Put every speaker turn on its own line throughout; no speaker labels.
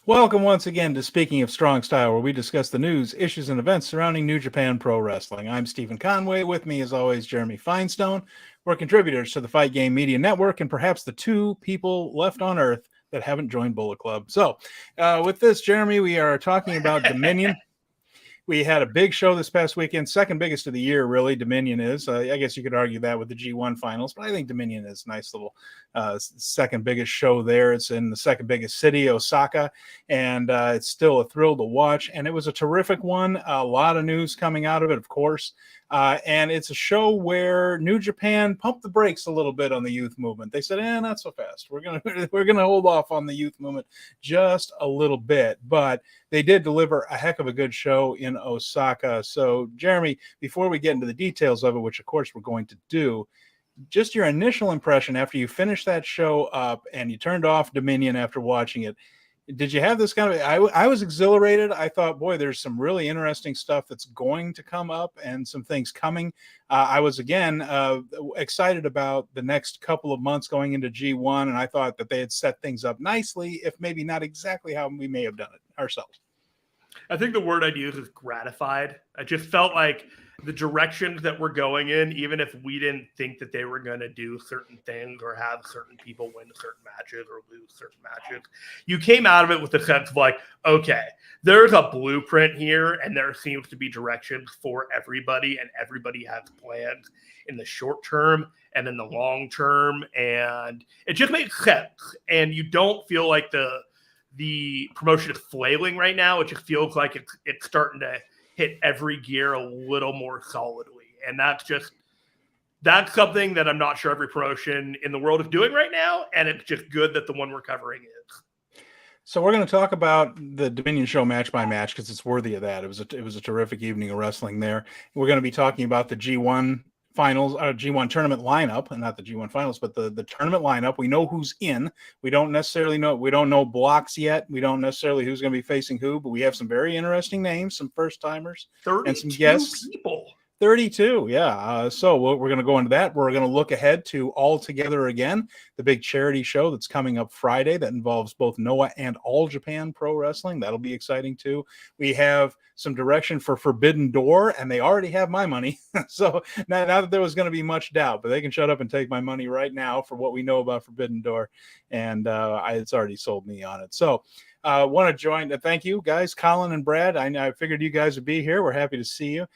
Welcome once again to Speaking of Strong Style, where we discuss the news, issues, and events surrounding New Japan Pro Wrestling. I'm Stephen Conway. With me, as always, Jeremy Finestone. We're contributors to the Fight Game Media Network and perhaps the two people left on Earth that haven't joined Bullet Club. So with this, Jeremy, we are talking about Dominion. We had a big show this past weekend, second biggest of the year, really. Dominion is. I guess you could argue that with the G1 finals, but I think Dominion is a nice little second biggest show there. It's in the second biggest city, Osaka, and it's still a thrill to watch. And it was a terrific one. A lot of news coming out of it, of course. And it's a show where New Japan pumped the brakes a little bit on the youth movement. They said, not so fast. We're gonna hold off on the youth movement just a little bit, but they did deliver a heck of a good show in Osaka. So, Jeremy, before we get into the details of it, which of course we're going to do, just your initial impression after you finished that show up and you turned off Dominion after watching it. Did you have this kind of, I was exhilarated. I thought, boy, there's some really interesting stuff that's going to come up and some things coming. I was, again, excited about the next couple of months going into G1, and I thought that they had set things up nicely, if maybe not exactly how we may have done it ourselves.
I think the word I'd use is gratified. I just felt like the directions that we're going in, even if we didn't think that they were going to do certain things or have certain people win certain matches or lose certain matches, you came out of it with the sense of like, okay, there's a blueprint here and there seems to be directions for everybody and everybody has plans in the short term and in the long term. And it just makes sense. And you don't feel like the promotion is flailing right now. It just feels like it's starting to hit every gear a little more solidly. And that's something that I'm not sure every promotion in the world is doing right now. And it's just good that the one we're covering is.
So we're going to talk about the Dominion show match by match because it's worthy of that. It was a terrific evening of wrestling there. We're going to be talking about the G1 finals, G1 tournament lineup, and not the G1 finals, but the tournament lineup. We know who's in. We don't necessarily know. We don't know blocks yet. We don't necessarily who's going to be facing who, but we have some very interesting names, some first timers, and some guests.
People.
32, yeah. So we're going to go into that. We're going to look ahead to All Together Again, the big charity show that's coming up Friday that involves both Noah and All Japan Pro Wrestling. That'll be exciting too. We have some direction for Forbidden Door, and they already have my money. So not that there was going to be much doubt, but they can shut up and take my money right now for what we know about Forbidden Door, and it's already sold me on it. So want to join. Thank you, guys, Colin and Brad. I figured you guys would be here. We're happy to see you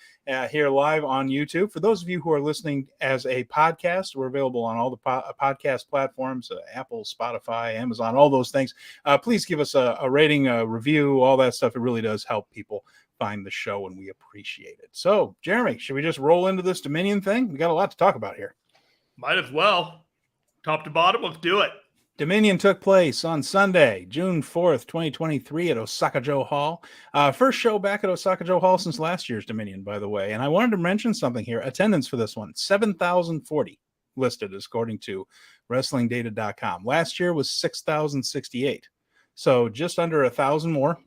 here live on YouTube. For those of you who are listening as a podcast, we're available on all the podcast platforms, Apple, Spotify, Amazon, all those things. Please give us a rating, a review, all that stuff. It really does help people find the show, and we appreciate it. So, Jeremy, should we just roll into this Dominion thing? We got a lot to talk about here.
Might as well. Top to bottom, let's do it.
Dominion took place on Sunday, June 4th, 2023 at Osaka-jo Hall. First show back at Osaka-jo Hall since last year's Dominion, by the way. And I wanted to mention something here. Attendance for this one, 7,040 listed according to WrestlingData.com. Last year was 6,068. So just under 1,000 more.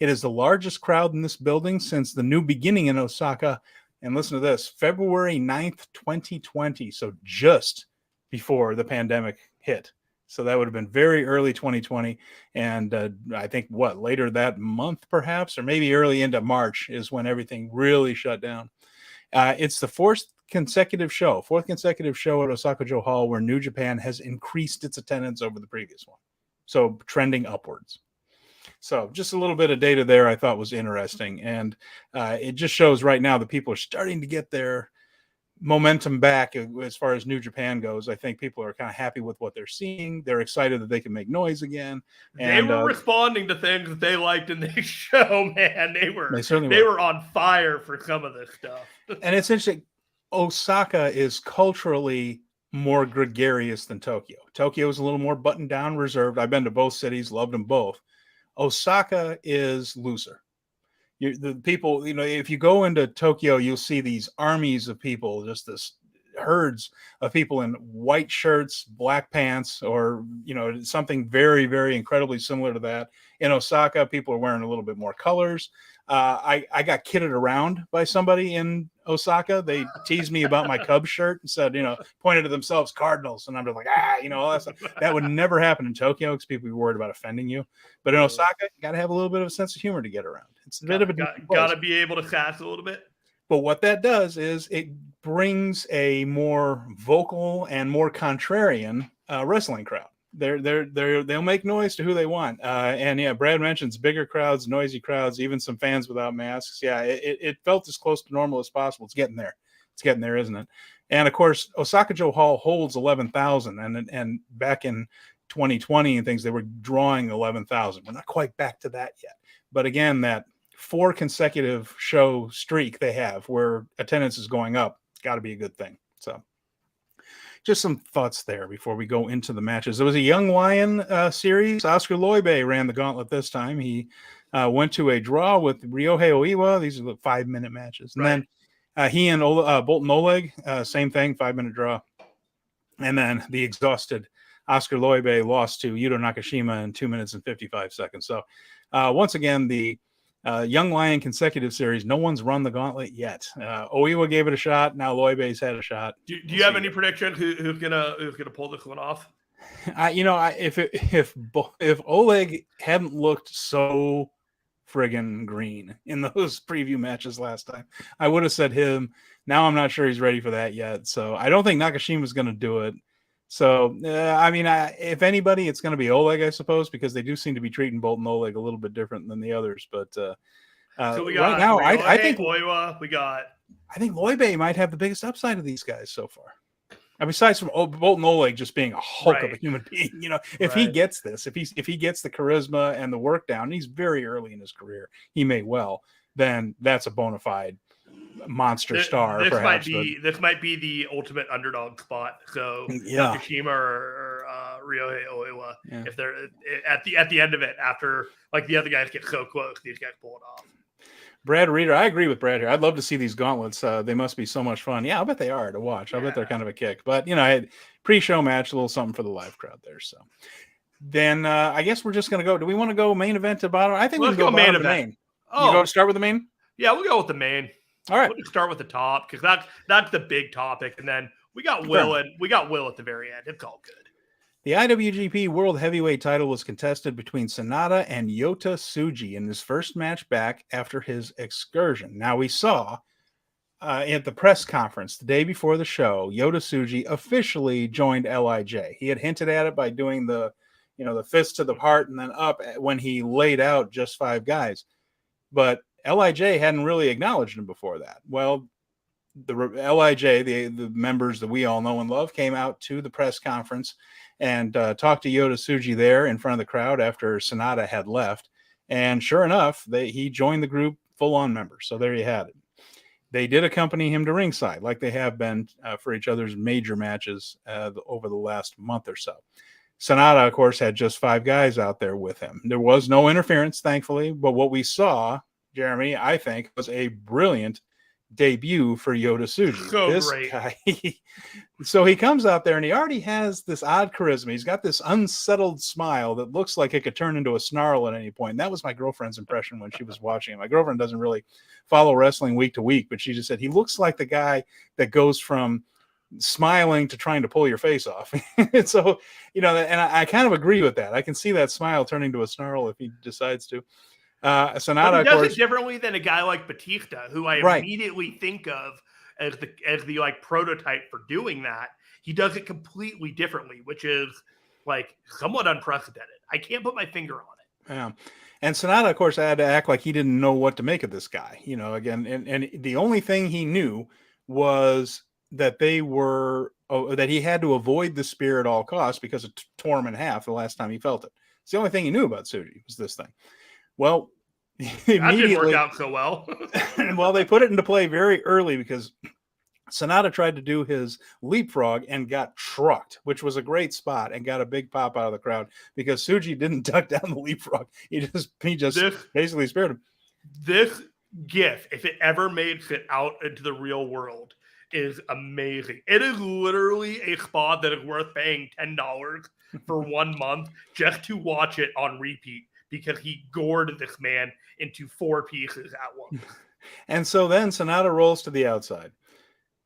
It is the largest crowd in this building since the new beginning in Osaka. And listen to this, February 9th, 2020. So just before the pandemic hit. So that would have been very early 2020. And I think later that month, perhaps, or maybe early into March is when everything really shut down. It's the fourth consecutive show at Osaka-jo Hall where New Japan has increased its attendance over the previous one. So trending upwards. So just a little bit of data there I thought was interesting. And it just shows right now that people are starting to get their momentum back as far as New Japan goes. I think people are kind of happy with what they're seeing. They're excited that they can make noise again. And
they were responding to things that they liked in this show, man. They were on fire for some of this stuff.
And it's interesting. Osaka is culturally more gregarious than Tokyo. Tokyo is a little more buttoned down, reserved. I've been to both cities, loved them both. Osaka is looser. The people, if you go into Tokyo, you'll see these armies of people, just this herds of people in white shirts, black pants, or, something very, very incredibly similar to that. In Osaka, people are wearing a little bit more colors. I got kidded around by somebody in Osaka. They teased me about my Cubs shirt and said, pointed to themselves Cardinals. And I'm just like, all that stuff. That would never happen in Tokyo because people would be worried about offending you. But in Osaka, you got to have a little bit of a sense of humor to get around. It's a bit of a
got to be able to sass a little bit.
But what that does is it brings a more vocal and more contrarian wrestling crowd. They'll make noise to who they want. And yeah, Brad mentions bigger crowds, noisy crowds, even some fans without masks. Yeah, it felt as close to normal as possible. It's getting there. It's getting there, isn't it? And of course, Osaka-jo Hall holds 11,000, and back in 2020 and things, they were drawing 11,000. We're not quite back to that yet. But again, that 4 consecutive show streak they have where attendance is going up, got to be a good thing. So just some thoughts there before we go into the matches. There was a Young Lion series. Oscar Loibe ran the gauntlet this time. He went to a draw with Ryohei Oiwa. These are the 5-minute matches. And then he and Bolton Oleg, same thing, 5-minute draw. And then the exhausted Oscar Loibe lost to Yuto Nakashima in 2 minutes and 55 seconds. So once again, the Young Lion consecutive series, no one's run the gauntlet yet. Oiwa gave it a shot. Now Loibe's had a shot.
Do you have any prediction who's gonna pull this one off?
If Oleg hadn't looked so friggin' green in those preview matches last time, I would have said him. Now I'm not sure he's ready for that yet. So I don't think Nakashima's going to do it. So, if anybody, it's going to be Oleg, I suppose, because they do seem to be treating Bolton Oleg a little bit different than the others. But so we got right now, I think Oiwa, I think Loibe might have the biggest upside of these guys so far. Besides from Bolton Oleg just being a hulk of a human being, if he gets this, if he gets the charisma and the work down, and he's very early in his career, he may well, then that's a bona fide monster star.
This might be the ultimate underdog spot. So Nakashima or Ryohei Oiwa, if they're at the end of it, after like the other guys get so close, these guys pull it off.
Brad Reeder, I agree with Brad here. I'd love to see these gauntlets. They must be so much fun. Yeah, I bet they are to watch. I bet they're kind of a kick. But I had pre-show match, a little something for the live crowd there. So then I guess we're just gonna go. Do we want to go main event to bottom? I think we can go main event. Main. Oh, you go to start with the main?
Yeah, we'll go with the main.
All right,
we'll just start with the top because that's the big topic, and then we got Will at the very end. It's all good.
The IWGP World Heavyweight title was contested between SANADA and Yota Tsuji in his first match back after his excursion. Now we saw at the press conference the day before the show, Yota Tsuji officially joined LIJ. He had hinted at it by doing the fist to the heart and then up when he laid out just 5 guys, but LIJ hadn't really acknowledged him before that. Well, the LIJ, the members that we all know and love, came out to the press conference and talked to Yota Tsuji there in front of the crowd after SANADA had left. And sure enough, he joined the group full-on member. So there you had it. They did accompany him to ringside like they have been for each other's major matches over the last month or so. SANADA, of course, had just 5 guys out there with him. There was no interference, thankfully. But what we saw, Jeremy, I think, was a brilliant debut for Yota Tsuji.
So
this
great.
Guy, so he comes out there and he already has this odd charisma. He's got this unsettled smile that looks like it could turn into a snarl at any point. And that was my girlfriend's impression when she was watching him. My girlfriend doesn't really follow wrestling week to week, but she just said he looks like the guy that goes from smiling to trying to pull your face off. And so, and I kind of agree with that. I can see that smile turning to a snarl if he decides to. SANADA,
but he does it differently than a guy like Batista, who I immediately think of as the like prototype for doing that. He does it completely differently, which is like somewhat unprecedented. I can't put my finger on it.
Yeah. And SANADA, of course, had to act like he didn't know what to make of this guy. Again, and the only thing he knew was that that he had to avoid the spear at all costs because it tore him in half the last time he felt it. It's the only thing he knew about Tsuji was this thing. Well,
that didn't work out so well.
Well, they put it into play very early because SANADA tried to do his leapfrog and got trucked, which was a great spot and got a big pop out of the crowd because Tsuji didn't duck down the leapfrog. He just basically speared him.
This GIF, if it ever makes it out into the real world, is amazing. It is literally a spot that is worth paying $10 for 1 month just to watch it on repeat. because he gored this man into 4 pieces at once.
And so then SANADA rolls to the outside.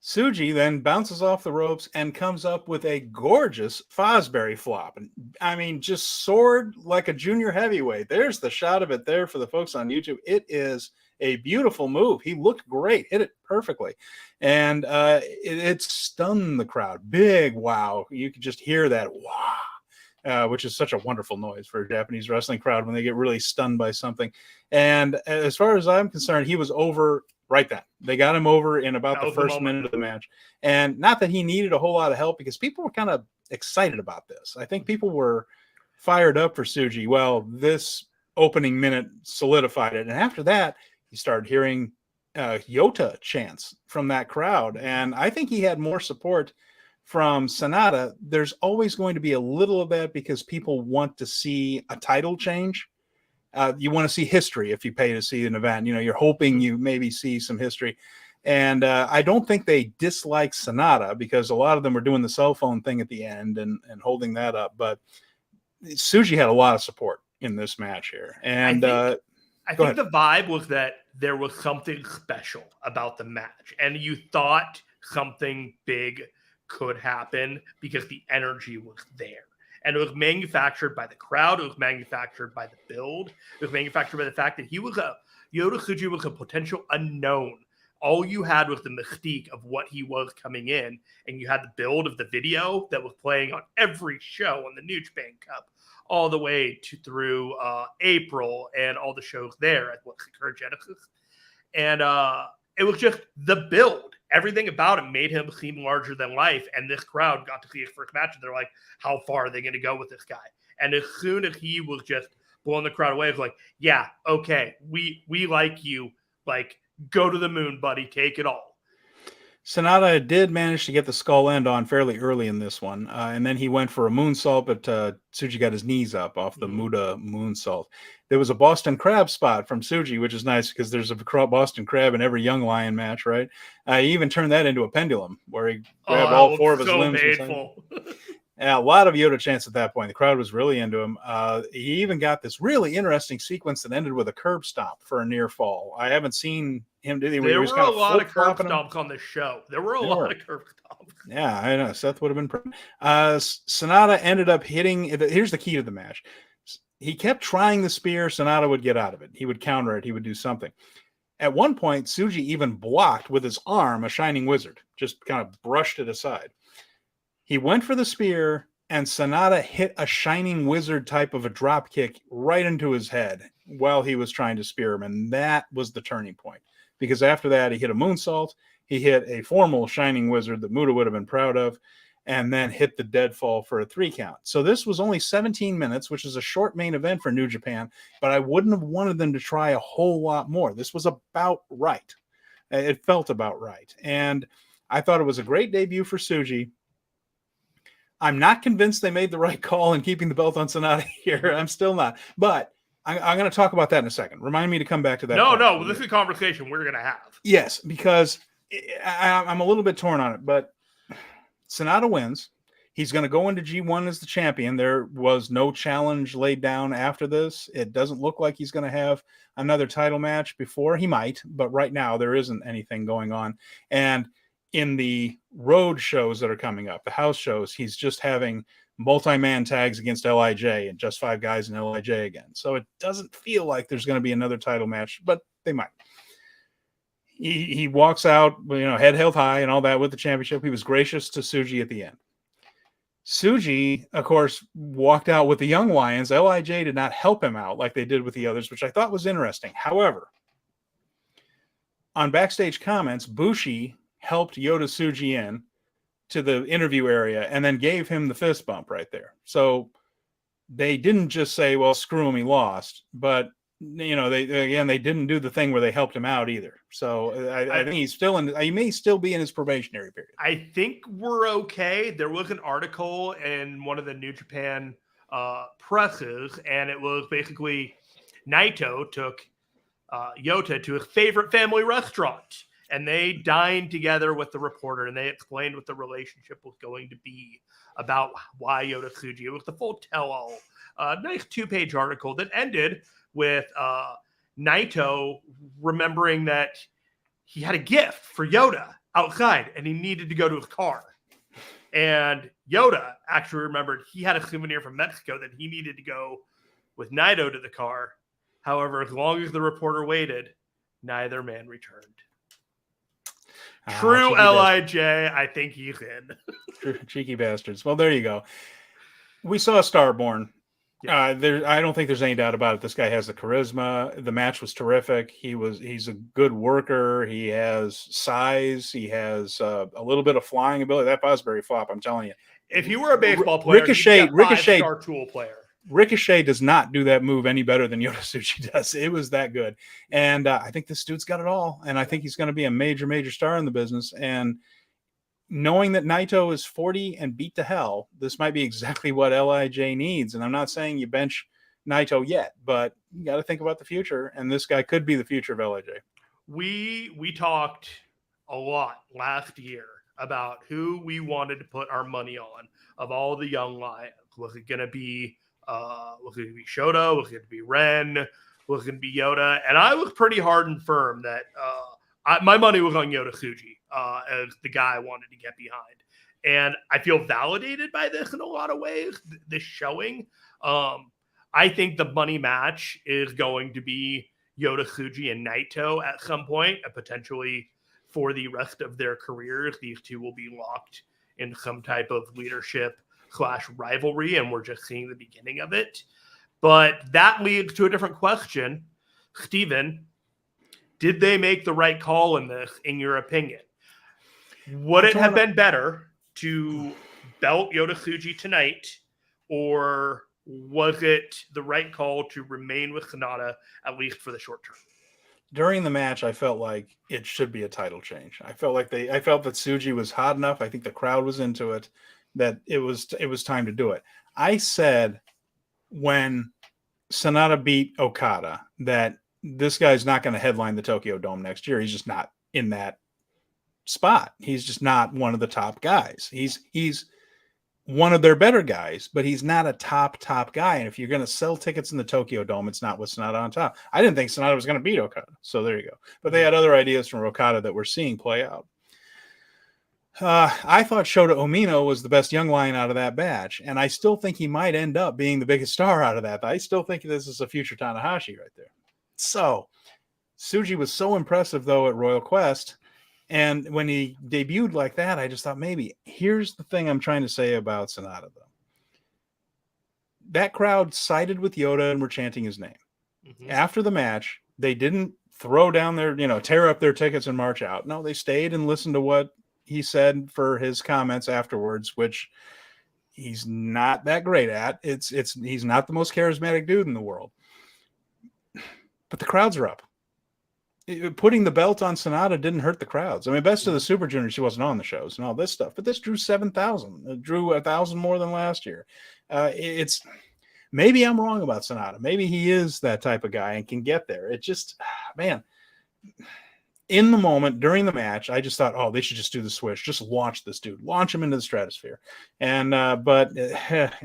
Tsuji then bounces off the ropes and comes up with a gorgeous Fosbury flop. And I mean, just soared like a junior heavyweight. There's the shot of it there for the folks on YouTube. It is a beautiful move. He looked great, hit it perfectly. And it stunned the crowd. Big wow. You could just hear that wow, which is such a wonderful noise for a Japanese wrestling crowd when they get really stunned by something. And as far as I'm concerned, he was over right then. They got him over in about the first minute of the match. And not that he needed a whole lot of help, because people were kind of excited about this. I think people were fired up for Tsuji. Well, this opening minute solidified it. And after that, you started hearing Yota chants from that crowd. And I think he had more support from SANADA. There's always going to be a little of that because people want to see a title change. You want to see history if you pay to see an event. You know, you're hoping you maybe see some history. And I don't think they dislike SANADA, because a lot of them were doing the cell phone thing at the end and holding that up. But Tsuji had a lot of support in this match here. And
I think the vibe was that there was something special about the match, and you thought something big could happen because the energy was there. And it was manufactured by the crowd. It was manufactured by the build. It was manufactured by the fact that Yota Tsuji was a potential unknown. All you had was the mystique of what he was coming in, and you had the build of the video that was playing on every show on the New Japan Cup, all the way through April and all the shows there at what's the current Genesis. And it was just the build. Everything about him made him seem larger than life. And this crowd got to see his first match, and they're like, how far are they going to go with this guy? And as soon as he was just blowing the crowd away, it was like, yeah, okay, we like you. Like, go to the moon, buddy. Take it all.
SANADA did manage to get the skull end on fairly early in this one. And then he went for a moonsault, but Tsuji got his knees up off the Muda moonsault. There was a Boston Crab spot from Tsuji, which is nice because there's a Boston Crab in every Young Lion match, right? He even turned that into a pendulum where he grabbed all 4 of his limbs. Yeah, a lot of Yota chants at that point. The crowd was really into him. He even got this really interesting sequence that ended with a curb stomp for a near fall. I haven't seen him do.
There were a lot of curb stomps on the show. There were a lot of curb stomps.
Yeah, I know. Seth would have been. SANADA ended up hitting. Here's the key to the match. He kept trying the spear. SANADA would get out of it. He would counter it. He would do something. At one point, Tsuji even blocked with his arm a Shining Wizard. Just kind of brushed it aside. He went for the spear, and SANADA hit a Shining Wizard type of a drop kick right into his head while he was trying to spear him. And that was the turning point. Because after that, he hit a moonsault. He hit a formal Shining Wizard that Muda would have been proud of, and then hit the deadfall for a 3 count. So this was only 17 minutes, which is a short main event for New Japan, but I wouldn't have wanted them to try a whole lot more. This was about right. It felt about right. And I thought it was a great debut for Tsuji. I'm not convinced they made the right call in keeping the belt on SANADA here. I'm still not. But I'm going to talk about that in a second. Remind me to come back to that.
No, this is a conversation we're going to have.
Yes, because I'm a little bit torn on it. But SANADA wins. He's going to go into G1 as the champion. There was no challenge laid down after this. It doesn't look like he's going to have another title match before. He might, but right now there isn't anything going on. And in the road shows that are coming up, the house shows, he's just having multi-man tags against LIJ and just 5 guys in LIJ again. So it doesn't feel like there's going to be another title match, but they might. He walks out, head held high and all that with the championship. He was gracious to Tsuji at the end. Tsuji, of course, walked out with the Young Lions. LIJ did not help him out like they did with the others, which I thought was interesting. However, on backstage comments, Bushi helped Yota Tsuji in to the interview area and then gave him the fist bump right there. So they didn't just say, well, screw him, he lost. But, they didn't do the thing where they helped him out either. So I think he may still be in his probationary period.
I think we're okay. There was an article in one of the New Japan presses, and it was basically Naito took Yota to his favorite family restaurant. and they dined together with the reporter, and they explained what the relationship was going to be, about why Yota Tsuji. It was the full tell-all. Nice 2-page article that ended with Naito remembering that he had a gift for Yota outside, and he needed to go to his car. And Yota actually remembered he had a souvenir from Mexico that he needed to go with Naito to the car. However, as long as the reporter waited, neither man returned. True LIJ, I think he's in.
Cheeky bastards. Well, there you go. We saw a star born. Yeah. I don't think there's any doubt about it. This guy has the charisma. The match was terrific. He's a good worker. He has size. He has a little bit of flying ability. That Fosbury flop, I'm telling you.
If you were a baseball player,
Ricochet,
five-star tool player.
Ricochet does not do that move any better than Yota Tsuji does. It was that good. And I think this dude's got it all. And I think he's going to be a major, major star in the business. And knowing that Naito is 40 and beat to hell, this might be exactly what LIJ needs. And I'm not saying you bench Naito yet, but you got to think about the future. And this guy could be the future of LIJ.
We talked a lot last year about who we wanted to put our money on of all the young lions. Was it going to be Shota? Was it going to be Ren? Was it going to be Yota? And I was pretty hard and firm that my money was on Yota Tsuji as the guy I wanted to get behind. And I feel validated by this in a lot of ways, this showing. I think the money match is going to be Yota Tsuji and Naito at some point, and potentially for the rest of their careers. These two will be locked in some type of leadership / rivalry, and we're just seeing the beginning of it. But that leads to a different question. Steven, did they make the right call in this, in your opinion? Would it have been better to belt Yota Tsuji tonight, or was it the right call to remain with SANADA, at least for the short term?
During the match, I felt like it should be a title change. I felt that Tsuji was hot enough. I think the crowd was into it, that it was time to do it. I said when SANADA beat Okada that this guy's not going to headline the Tokyo Dome next year. He's just not in that spot. He's just not one of the top guys. He's one of their better guys, but he's not a top guy. And if you're going to sell tickets in the Tokyo Dome, it's not with SANADA on top. I didn't think SANADA was going to beat Okada. So there you go. But they had other ideas from Okada that we're seeing play out. I thought Shota Umino was the best young lion out of that batch, and I still think he might end up being the biggest star out of that. I still think this is a future Tanahashi right there. So Tsuji was so impressive, though, at Royal Quest, and when he debuted like that, I just thought maybe. Here's the thing I'm trying to say about SANADA, though. That crowd sided with Yota and were chanting his name. Mm-hmm. After the match, they didn't throw down their, tear up their tickets and march out. No, they stayed and listened to what he said for his comments afterwards, which he's not that great at. He's not the most charismatic dude in the world, but the crowds are up. Putting the belt on SANADA didn't hurt the crowds. I mean, best of the Super Juniors, she wasn't on the shows and all this stuff, but this drew 7,000. It drew 1,000 more than last year. It's maybe I'm wrong about SANADA. Maybe he is that type of guy and can get there. It just, man. In the moment, during the match, I just thought, they should just do the switch. Just launch this dude. Launch him into the stratosphere. And, but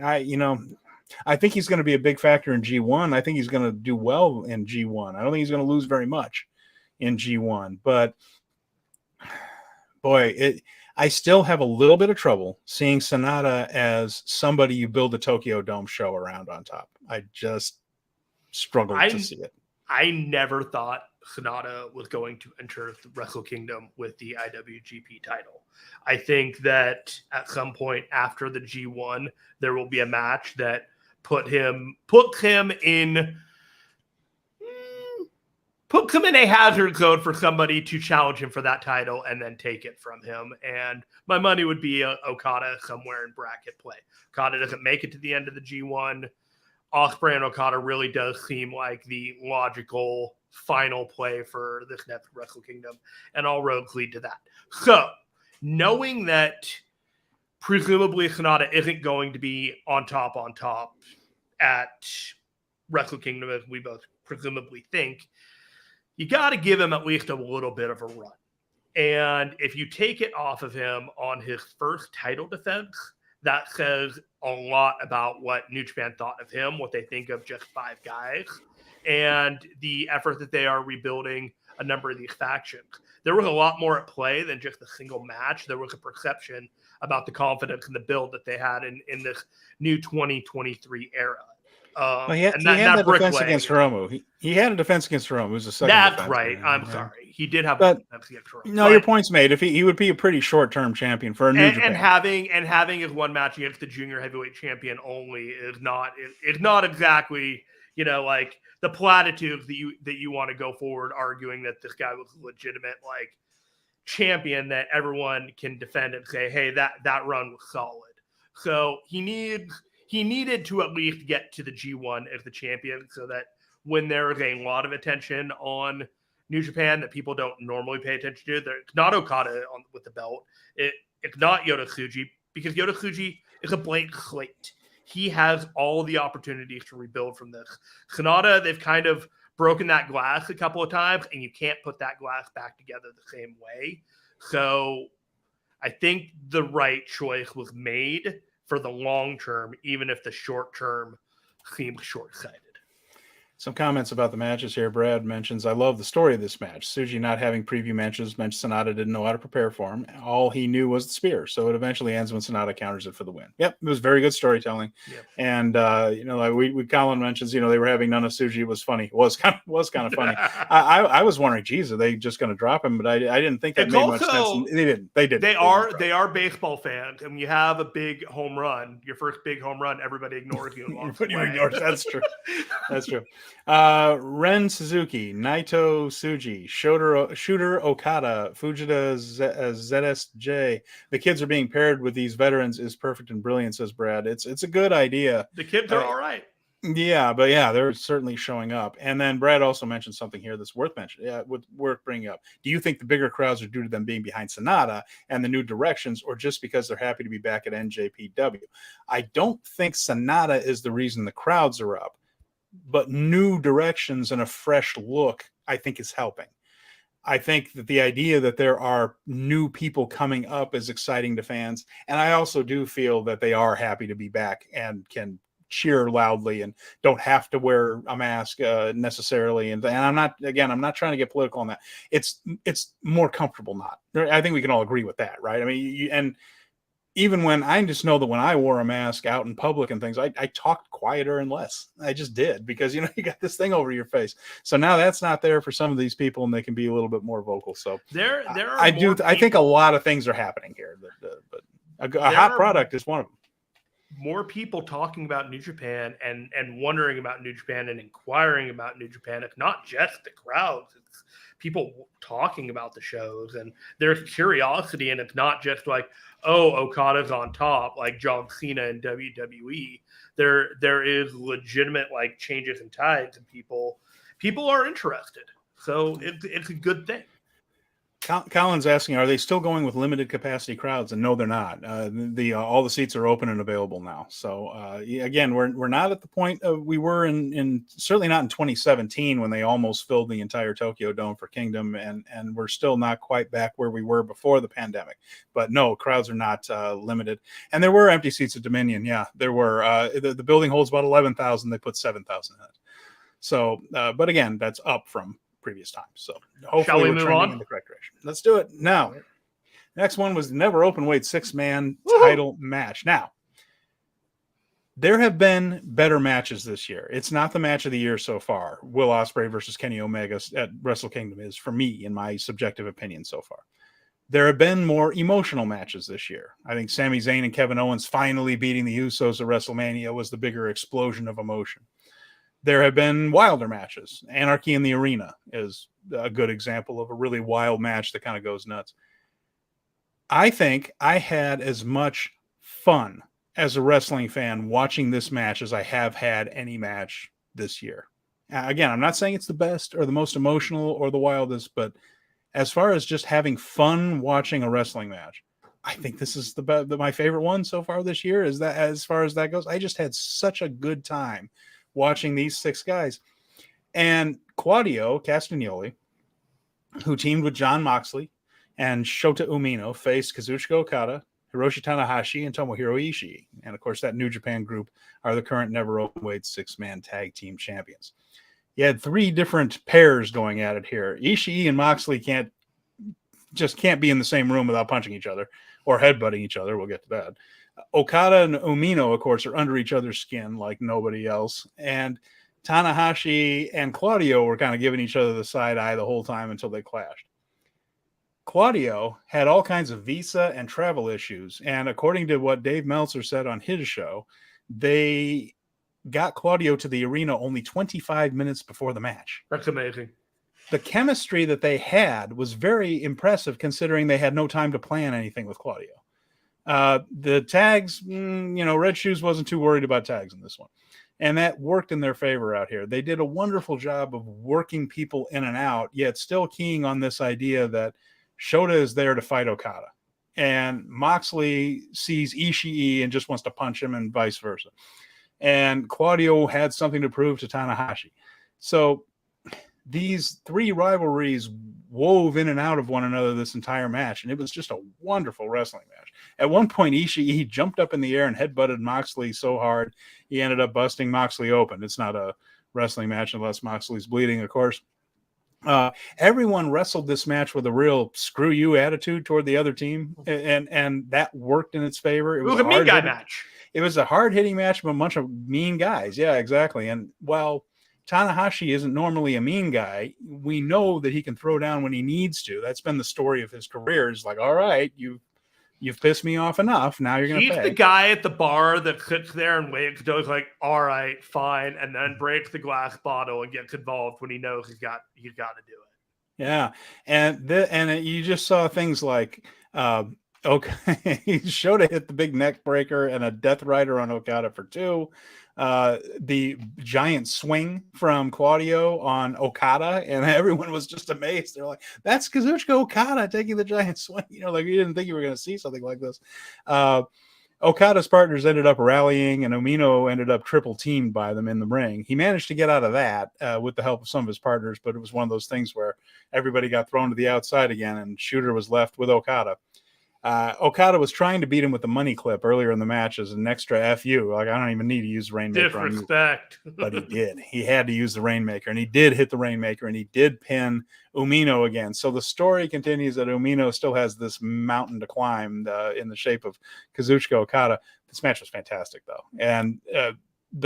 I think he's going to be a big factor in G1. I think he's going to do well in G1. I don't think he's going to lose very much in G1. But, boy, I still have a little bit of trouble seeing SANADA as somebody you build a Tokyo Dome show around on top. I just struggle to see it.
I never thought SANADA was going to enter the Wrestle Kingdom with the IWGP title. I think that at some point after the G1, there will be a match that puts him in a hazard zone for somebody to challenge him for that title and then take it from him. And my money would be Okada somewhere in bracket play. Okada doesn't make it to the end of the G1. Ospreay and Okada really does seem like the logical final play for this next Wrestle Kingdom, and all roads lead to that. So, knowing that presumably SANADA isn't going to be on top at Wrestle Kingdom, as we both presumably think, you got to give him at least a little bit of a run. And if you take it off of him on his first title defense, that says a lot about what New Japan thought of him, what they think of just 5 guys, and the effort that they are rebuilding a number of these factions. There was a lot more at play than just a single match. There was a perception about the confidence and the build that they had in this new 2023 era.
Well, he had that defense against Hiromu. He had a defense against Hiromu. It was a second
That's
defense.
right. I'm sorry. He did have
but,
a defense against Hiromu.
No, your point's made. If he would be a pretty short-term champion for a New Japan.
And having his one match against the junior heavyweight champion only is not exactly, like the platitudes that you want to go forward arguing that this guy was a legitimate like champion that everyone can defend and say, hey, that run was solid. So he needed to at least get to the G1 as the champion so that when there is a lot of attention on New Japan that people don't normally pay attention to, it's not Okada with the belt. It's not Yota Tsuji, because Yota Tsuji is a blank slate. He has all the opportunities to rebuild from this. SANADA, they've kind of broken that glass a couple of times, and you can't put that glass back together the same way. So I think the right choice was made for the long term, even if the short term seems short-sighted.
Some comments about the matches here. Brad mentions, I love the story of this match. Tsuji not having preview matches meant SANADA didn't know how to prepare for him. All he knew was the spear, so it eventually ends when SANADA counters it for the win. Yep, it was very good storytelling. Yep. And like Colin mentions, they were having none of Tsuji. It was funny. It was kind of funny. I was wondering, geez, are they just going to drop him? But I didn't think that made much sense. They didn't. They
are baseball fans, and when you have a big home run, your first big home run, everybody ignores you.
That's true. That's true. Ren Suzuki, Naito Tsuji, Shooter Okada, Fujita ZSJ. The kids are being paired with these veterans is perfect and brilliant, says Brad. It's a good idea.
The kids are all right.
Yeah, but they're certainly showing up. And then Brad also mentioned something here that's worth mentioning. Yeah, worth bringing up. Do you think the bigger crowds are due to them being behind SANADA and the new directions, or just because they're happy to be back at NJPW? I don't think SANADA is the reason the crowds are up, but new directions and a fresh look, I think, is helping. I think that the idea that there are new people coming up is exciting to fans. And I also do feel that they are happy to be back and can cheer loudly and don't have to wear a mask necessarily. And I'm not trying to get political on that. It's more comfortable not. I think we can all agree with that, right? I mean, and even when I just know that when I wore a mask out in public and things, I talked quieter and less. I just did because, you got this thing over your face. So now that's not there for some of these people, and they can be a little bit more vocal. So I think a lot of things are happening here, but a hot product is one of them.
More people talking about New Japan and wondering about New Japan and inquiring about New Japan. It's not just the crowds. It's people talking about the shows, and there's curiosity, and it's not just like, oh, Okada's on top, like John Cena in WWE. There is legitimate like changes in tides, and people are interested. So it's a good thing.
Colin's asking, are they still going with limited capacity crowds? And no, they're not. All the seats are open and available now. So again, we're not at the point we were in certainly not in 2017 when they almost filled the entire Tokyo Dome for Kingdom, and we're still not quite back where we were before the pandemic. But no, crowds are not limited. And there were empty seats at Dominion. Yeah, there were. The building holds about 11,000. They put 7,000 in it. So, but again, that's up from previous times. So hopefully we're trending in the correct direction. Let's do it. Now, next one was the never open weight 6-man title match. Now, there have been better matches this year. It's not the match of the year so far. Will Ospreay versus Kenny Omega at Wrestle Kingdom is, for me, in my subjective opinion so far. There have been more emotional matches this year. I think Sami Zayn and Kevin Owens finally beating the Usos at WrestleMania was the bigger explosion of emotion. There have been wilder matches. Anarchy in the Arena is a good example of a really wild match that kind of goes nuts. I think I had as much fun as a wrestling fan watching this match as I have had any match this year. Again, I'm not saying it's the best or the most emotional or the wildest, but as far as just having fun watching a wrestling match, I think this is my favorite one so far this year. Is that as far as that goes? I just had such a good time watching these 6 guys. And Claudio Castagnoli, who teamed with Jon Moxley and Shota Umino faced Kazuchika Okada, Hiroshi Tanahashi, and Tomohiro Ishii. And of course, that New Japan group are the current never openweight 6-man tag team champions. You had 3 different pairs going at it here. Ishii and Moxley can't be in the same room without punching each other or headbutting each other. We'll get to that. Okada and Umino, of course, are under each other's skin like nobody else. And Tanahashi and Claudio were kind of giving each other the side eye the whole time until they clashed. Claudio had all kinds of visa and travel issues. And according to what Dave Meltzer said on his show, they got Claudio to the arena only 25 minutes before the match.
That's amazing.
The chemistry that they had was very impressive considering they had no time to plan anything with Claudio. The tags, Red Shoes wasn't too worried about tags in this one. And that worked in their favor out here. They did a wonderful job of working people in and out, yet still keying on this idea that Shota is there to fight Okada. And Moxley sees Ishii and just wants to punch him and vice versa. And Claudio had something to prove to Tanahashi. So these 3 rivalries wove in and out of one another this entire match, and it was just a wonderful wrestling match. At one point, Ishii jumped up in the air and headbutted Moxley so hard, he ended up busting Moxley open. It's not a wrestling match unless Moxley's bleeding, of course. Everyone wrestled this match with a real screw you attitude toward the other team, and that worked in its favor.
It was a mean guy match.
It was a hard-hitting match with a bunch of mean guys. Yeah, exactly. And while Tanahashi isn't normally a mean guy, we know that he can throw down when he needs to. That's been the story of his career. It's like, all right, you've pissed me off enough. Now you're going to pay.
He's the guy at the bar that sits there and waits, goes like, all right, fine, and then breaks the glass bottle and gets involved when he knows he's got to do it.
Yeah, and you just saw things like Shota hit the big neck breaker and a death rider on Okada for 2. The giant swing from Claudio on Okada, and everyone was just amazed. They're like, that's Kazuchika Okada taking the giant swing. Like you didn't think you were going to see something like this. Okada's partners ended up rallying, and Umino ended up triple teamed by them in the ring. He managed to get out of that with the help of some of his partners, but it was one of those things where everybody got thrown to the outside again, and Shooter was left with Okada. Okada was trying to beat him with the money clip earlier in the match as an extra FU. Like, I don't even need to use Rainmaker on you. But he did. He had to use the Rainmaker, and he did hit the Rainmaker, and he did pin Umino again. So the story continues that Umino still has this mountain to climb in the shape of Kazuchika Okada. This match was fantastic, though. And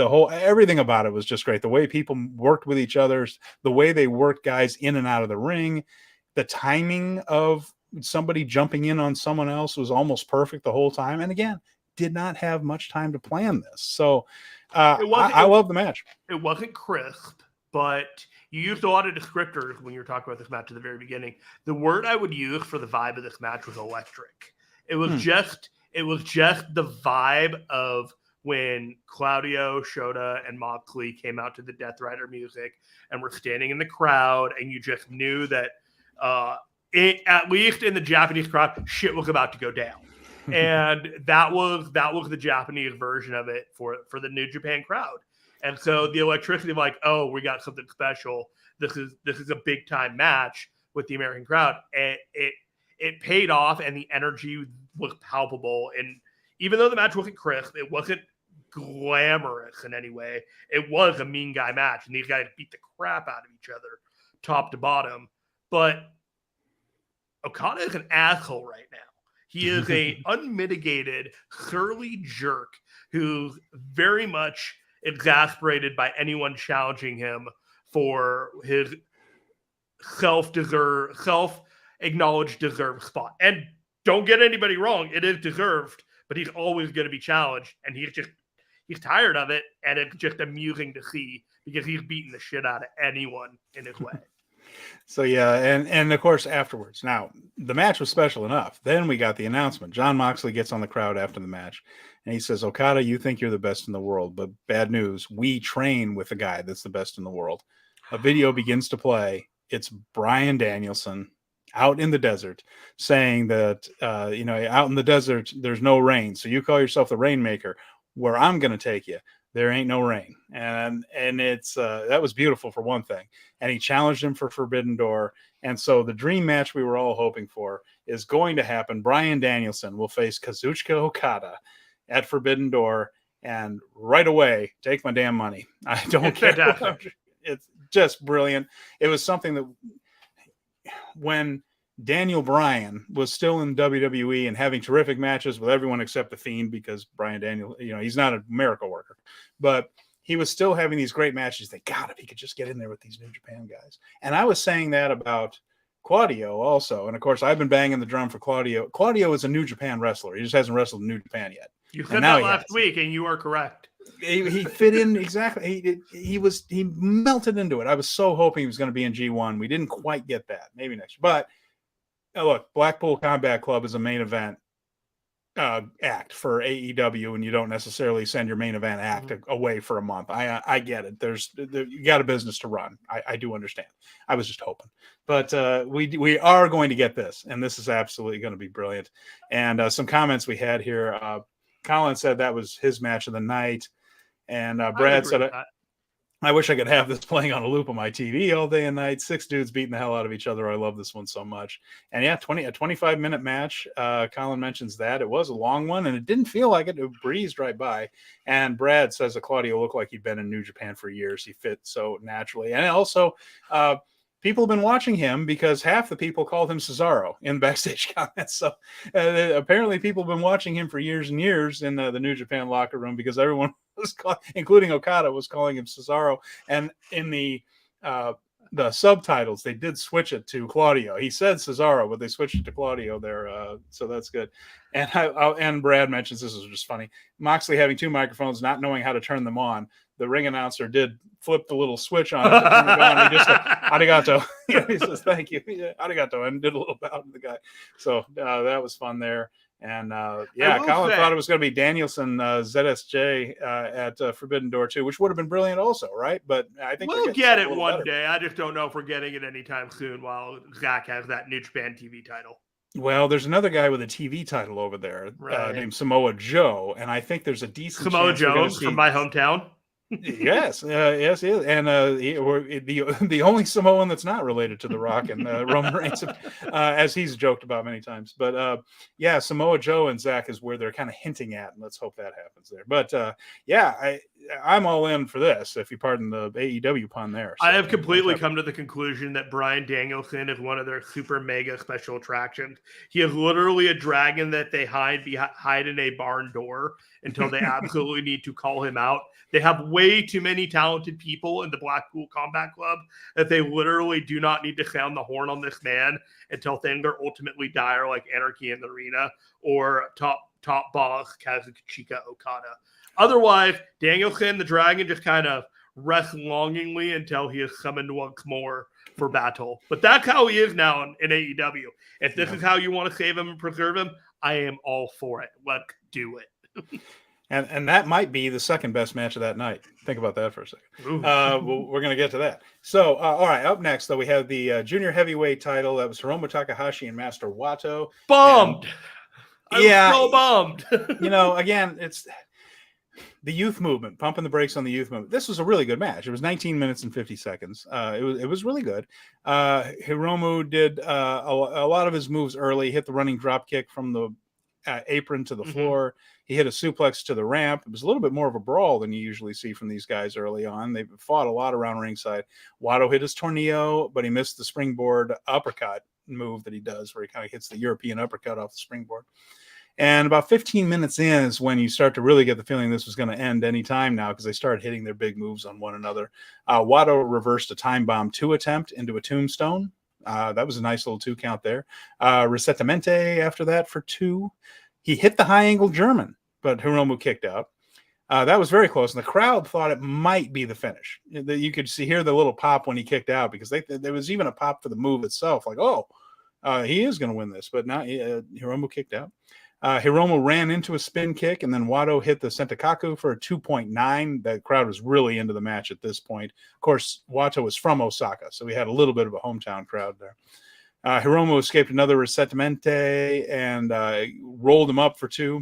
everything about it was just great. The way people worked with each other, the way they worked guys in and out of the ring, the timing of somebody jumping in on someone else was almost perfect the whole time. And again, did not have much time to plan this. So I love the match.
It wasn't crisp, but you used a lot of descriptors when you were talking about this match at the very beginning. The word I would use for the vibe of this match was electric. It was just the vibe of when Claudio, Shota, and Moxley came out to the Death Rider music and were standing in the crowd, and you just knew that at least in the Japanese crowd, shit was about to go down. And that was the Japanese version of it for the New Japan crowd. And so the electricity of like, oh, we got something special. This is a big time match with the American crowd. And it paid off, and the energy was palpable. And even though the match wasn't crisp, it wasn't glamorous in any way. It was a mean guy match, and these guys beat the crap out of each other, top to bottom. But Okada is an asshole right now. He is a unmitigated, surly jerk who's very much exasperated by anyone challenging him for his self-acknowledged deserved spot. And don't get anybody wrong, it is deserved, but he's always going to be challenged, and he's tired of it, and it's just amusing to see because he's beating the shit out of anyone in his way.
So yeah, and of course afterwards. Now, the match was special enough. Then we got the announcement. Jon Moxley gets on the crowd after the match, and he says, Okada, you think you're the best in the world, but bad news, we train with the guy that's the best in the world. A video begins to play. It's Bryan Danielson out in the desert saying that, out in the desert, there's no rain. So you call yourself the Rainmaker. Where I'm going to take you, there ain't no rain. And it's that was beautiful for one thing. And he challenged him for Forbidden Door. And so the dream match we were all hoping for is going to happen. Bryan Danielson will face Kazuchika Okada at Forbidden Door. And right away, take my damn money. I don't care. It's just brilliant. It was something that when Daniel Bryan was still in WWE and having terrific matches with everyone except the Fiend, because Bryan Daniel, he's not a miracle worker, but he was still having these great matches. They God, if he could just get in there with these New Japan guys. And I was saying that about Claudio also. And of course, I've been banging the drum for Claudio. Claudio is a New Japan wrestler. He just hasn't wrestled in New Japan yet.
You said that last week, and you are correct.
He fit in exactly. He melted into it. I was so hoping he was going to be in G1. We didn't quite get that. Maybe next year. But look, Blackpool Combat Club is a main event act for AEW, and you don't necessarily send your main event act away for a month. I get it. You got a business to run. I do understand. I was just hoping, but we are going to get this, and this is absolutely going to be brilliant. And some comments we had here. Colin said that was his match of the night, and Brad said, I wish I could have this playing on a loop on my TV all day and night. 6 dudes beating the hell out of each other. I love this one so much. And yeah, a 25-minute match. Colin mentions that. It was a long one, and it didn't feel like it. It breezed right by. And Brad says that Claudio looked like he'd been in New Japan for years. He fit so naturally. And also, people have been watching him because half the people called him Cesaro in backstage comments. So apparently people have been watching him for years and years in the New Japan locker room, because everyone was including Okada, was calling him Cesaro. And in the subtitles, they did switch it to Claudio. He said Cesaro, but they switched it to Claudio there. So that's good. And and Brad mentions, this is just funny, Moxley having 2 microphones, not knowing how to turn them on. The ring announcer did flip the little switch on it to turn it on. He just said, arigato. He says, thank you. Arigato. And did a little bow to the guy. So that was fun there. And Colin thought it was going to be Danielson ZSJ at Forbidden Door 2, which would have been brilliant also, right? But I think
we'll get it one day. I just don't know if we're getting it anytime soon while Zach has that New Japan TV title.
Well, there's another guy with a TV title over there named Samoa Joe, and I think there's a decent
Samoa Joe from my hometown.
Yes, yes, he is. And the only Samoan that's not related to The Rock and Roman Reigns, as he's joked about many times. But Samoa Joe and Zach is where they're kind of hinting at, and let's hope that happens there. But I'm all in for this, if you pardon the AEW pun there. So,
I have completely come to the conclusion that Bryan Danielson is one of their super mega special attractions. He is literally a dragon that they hide in a barn door until they absolutely need to call him out. They have way too many talented people in the Blackpool Combat Club that they literally do not need to sound the horn on this man until things are ultimately dire, like Anarchy in the Arena or top boss Kazuchika Okada. Otherwise, Danielson, the Dragon, just kind of rests longingly until he is summoned once more for battle. But that's how he is now in AEW. If this is how you want to save him and preserve him, I am all for it. Let's do it.
And that might be the second best match of that night. Think about that for a second. We're going to get to that. So, all right, up next, though, we have the junior heavyweight title. That was Hiromu Takahashi and Master Wato.
Bummed. I was so bummed.
Again, it's the youth movement, pumping the brakes on the youth movement. This was a really good match. It was 19 minutes and 50 seconds. It was really good. Hiromu did a lot of his moves early, hit the running drop kick from the apron to the floor. He hit a suplex to the ramp. It was a little bit more of a brawl than you usually see from these guys early on. They've fought a lot around ringside. Wato hit his tornillo, but he missed the springboard uppercut move that he does, where he kind of hits the European uppercut off the springboard. And about 15 minutes in is when you start to really get the feeling this was going to end any time now, because they started hitting their big moves on one another. Wato reversed a time bomb 2 attempt into a tombstone. That was a nice little 2 count there. Resettamente after that for 2. He hit the high angle German, but Hiromu kicked out. That was very close, and the crowd thought it might be the finish. You could hear the little pop when he kicked out, because there was even a pop for the move itself, like, he is going to win this, but now Hiromu kicked out. Hiromu ran into a spin kick, and then Wato hit the Sentakaku for a 2.9. That crowd was really into the match at this point. Of course, Wato was from Osaka, so we had a little bit of a hometown crowd there. Hiromu escaped another Resettamente and rolled him up for 2.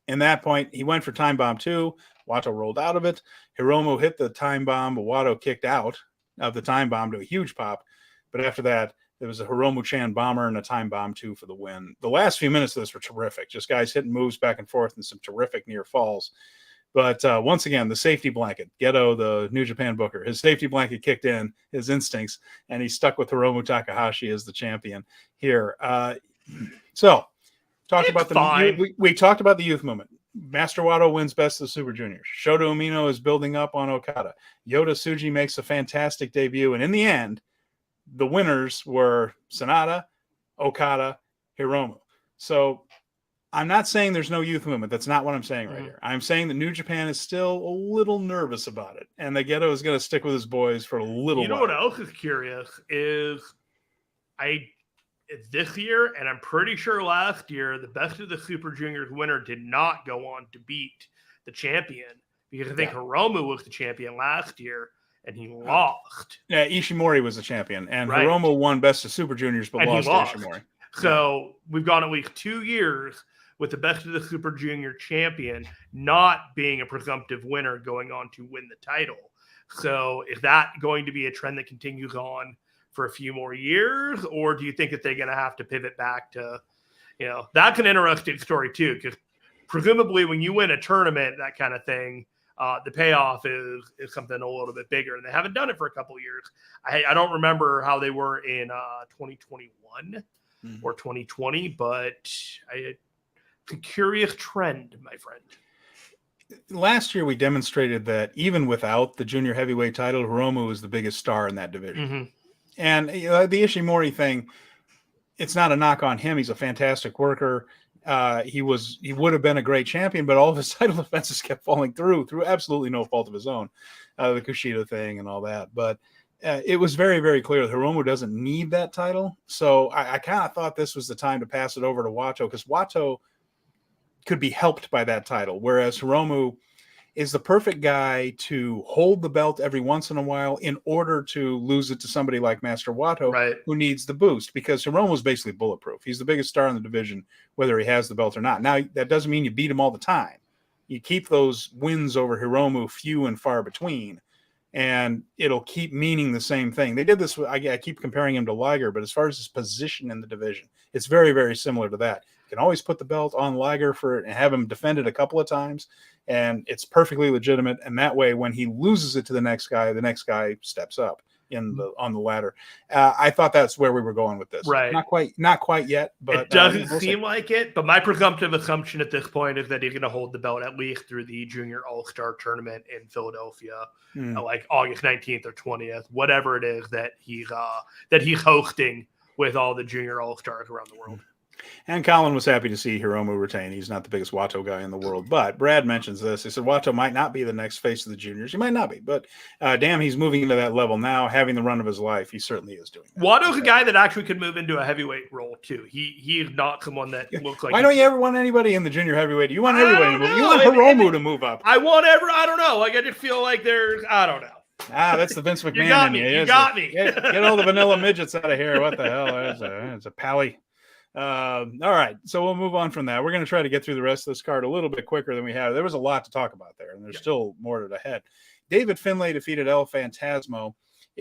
In that point, he went for time bomb 2. Wato rolled out of it. Hiromu hit the time bomb, but Wato kicked out of the time bomb to a huge pop. But after that, there was a Hiromu-chan bomber and a time bomb, too, for the win. The last few minutes of this were terrific. Just guys hitting moves back and forth and some terrific near falls. But once again, the safety blanket, Geto, the New Japan booker, his safety blanket kicked in, his instincts, and he stuck with Hiromu Takahashi as the champion here. So, talked about we talked about the youth movement. Master Wato wins Best of the Super Juniors. Shota Umino is building up on Okada. Yota Tsuji makes a fantastic debut, and in the end, the winners were SANADA, Okada, Hiromu. So I'm not saying there's no youth movement. That's not what I'm saying right here. I'm saying that New Japan is still a little nervous about it, and the Geto is going to stick with his boys for a little while.
You know what else is curious is this year, and I'm pretty sure last year, the Best of the Super Juniors winner did not go on to beat the champion, because I think Hiromu was the champion last year, and he lost.
Yeah, Ishimori was the champion, and Hiromu won Best of Super Juniors, but lost to Ishimori.
So we've gone at least 2 years with the Best of the Super Junior champion not being a presumptive winner going on to win the title. So is that going to be a trend that continues on for a few more years, or do you think that they're going to have to pivot back to, that's an interesting story too, because presumably when you win a tournament, that kind of thing, the payoff is something a little bit bigger, and they haven't done it for a couple of years. I don't remember how they were in 2021 or 2020, but it's a curious trend, my friend.
Last year, we demonstrated that even without the junior heavyweight title, Hiromu was the biggest star in that division. And the Ishimori thing, it's not a knock on him. He's a fantastic worker. He would have been a great champion, but all of his title defenses kept falling through absolutely no fault of his own. The Kushida thing and all that. But it was very, very clear that Hiromu doesn't need that title. So I kind of thought this was the time to pass it over to Wato, because Wato could be helped by that title, whereas Hiromu is the perfect guy to hold the belt every once in a while in order to lose it to somebody like Master Wato, who needs the boost, because Hiromu is basically bulletproof. He's the biggest star in the division, whether he has the belt or not. Now, that doesn't mean you beat him all the time. You keep those wins over Hiromu few and far between, and it'll keep meaning the same thing. They did this. I keep comparing him to Liger, but as far as his position in the division, it's very, very similar to that. You can always put the belt on Liger and have him defend it a couple of times, and it's perfectly legitimate. And that way, when he loses it to the next guy steps up on the ladder. I thought that's where we were going with this.
Right.
Not quite yet, but
it doesn't seem like it. But my presumptive assumption at this point is that he's going to hold the belt at least through the Junior All-Star Tournament in Philadelphia, like August 19th or 20th, whatever it is that he's hosting with all the Junior All-Stars around the world.
And Colin was happy to see Hiromu retain. He's not the biggest Wato guy in the world, but Brad mentions this. He said Wato might not be the next face of the juniors. He might not be, but damn, he's moving into that level now, having the run of his life. He certainly is doing that.
Wato's a guy that actually could move into a heavyweight role too. He is not someone that looks like.
Why don't you ever want anybody in the junior heavyweight? You want everybody to move. You want Hiromu to move up.
I don't know. Like, I just feel like I don't know.
That's the Vince McMahon.
You got me.
Get all the vanilla midgets out of here. What the hell? It's a pally. All right, so we'll move on from that. We're going to try to get through the rest of this card a little bit quicker than we have. There was a lot to talk about there, and there's still more to ahead. David Finlay defeated El Phantasmo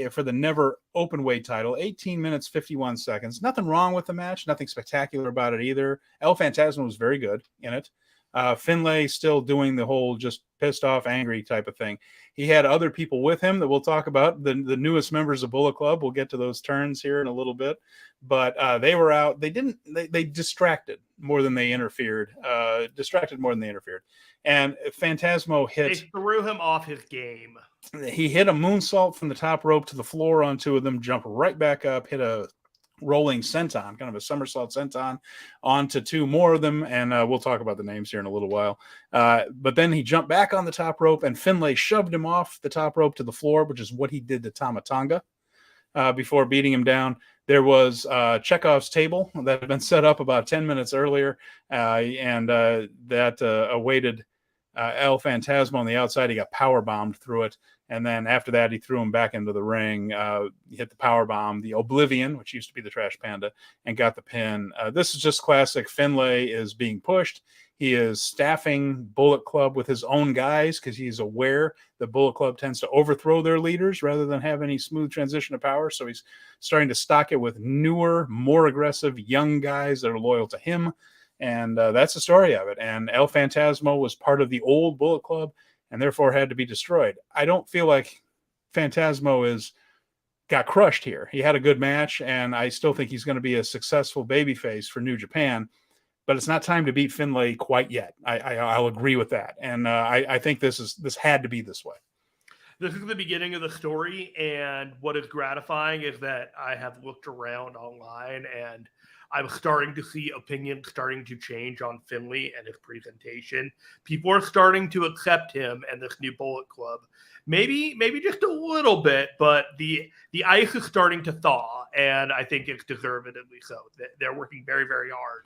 for the never open weight title, 18 minutes 51 seconds. Nothing wrong with the match, nothing spectacular about it either. El Phantasmo was very good in it. Finlay still doing the whole just pissed off, angry type of thing. He had other people with him that we'll talk about, the newest members of Bullet Club. We'll get to those turns here in a little bit, but they were out. They distracted more than they interfered. And Phantasmo hit.
They threw him off his game.
He hit a moonsault from the top rope to the floor on two of them, jumped right back up, hit a rolling senton, kind of a somersault senton onto two more of them, and we'll talk about the names here in a little while. But then he jumped back on the top rope, and Finlay shoved him off the top rope to the floor, which is what he did to Tama Tonga before beating him down. There was Chekhov's table that had been set up about 10 minutes earlier, and that awaited El Phantasmo on the outside. He got power bombed through it. And then after that, he threw him back into the ring. He hit the power bomb, the Oblivion, which used to be the Trash Panda, and got the pin. This is just classic. Finlay is being pushed. He is staffing Bullet Club with his own guys because he's aware that Bullet Club tends to overthrow their leaders rather than have any smooth transition of power. So he's starting to stock it with newer, more aggressive young guys that are loyal to him. And that's the story of it. And El Phantasmo was part of the old Bullet Club and therefore had to be destroyed. I don't feel like Phantasmo got crushed here. He had a good match, and I still think he's going to be a successful babyface for New Japan. But it's not time to beat Finlay quite yet. I'll agree with that. And I think this had to be this way.
This is the beginning of the story, and what is gratifying is that I have looked around online, and I'm starting to see opinions starting to change on Finlay and his presentation. People are starting to accept him and this new Bullet Club. Maybe just a little bit, but the ice is starting to thaw, and I think it's deservedly so. They're working very, very hard.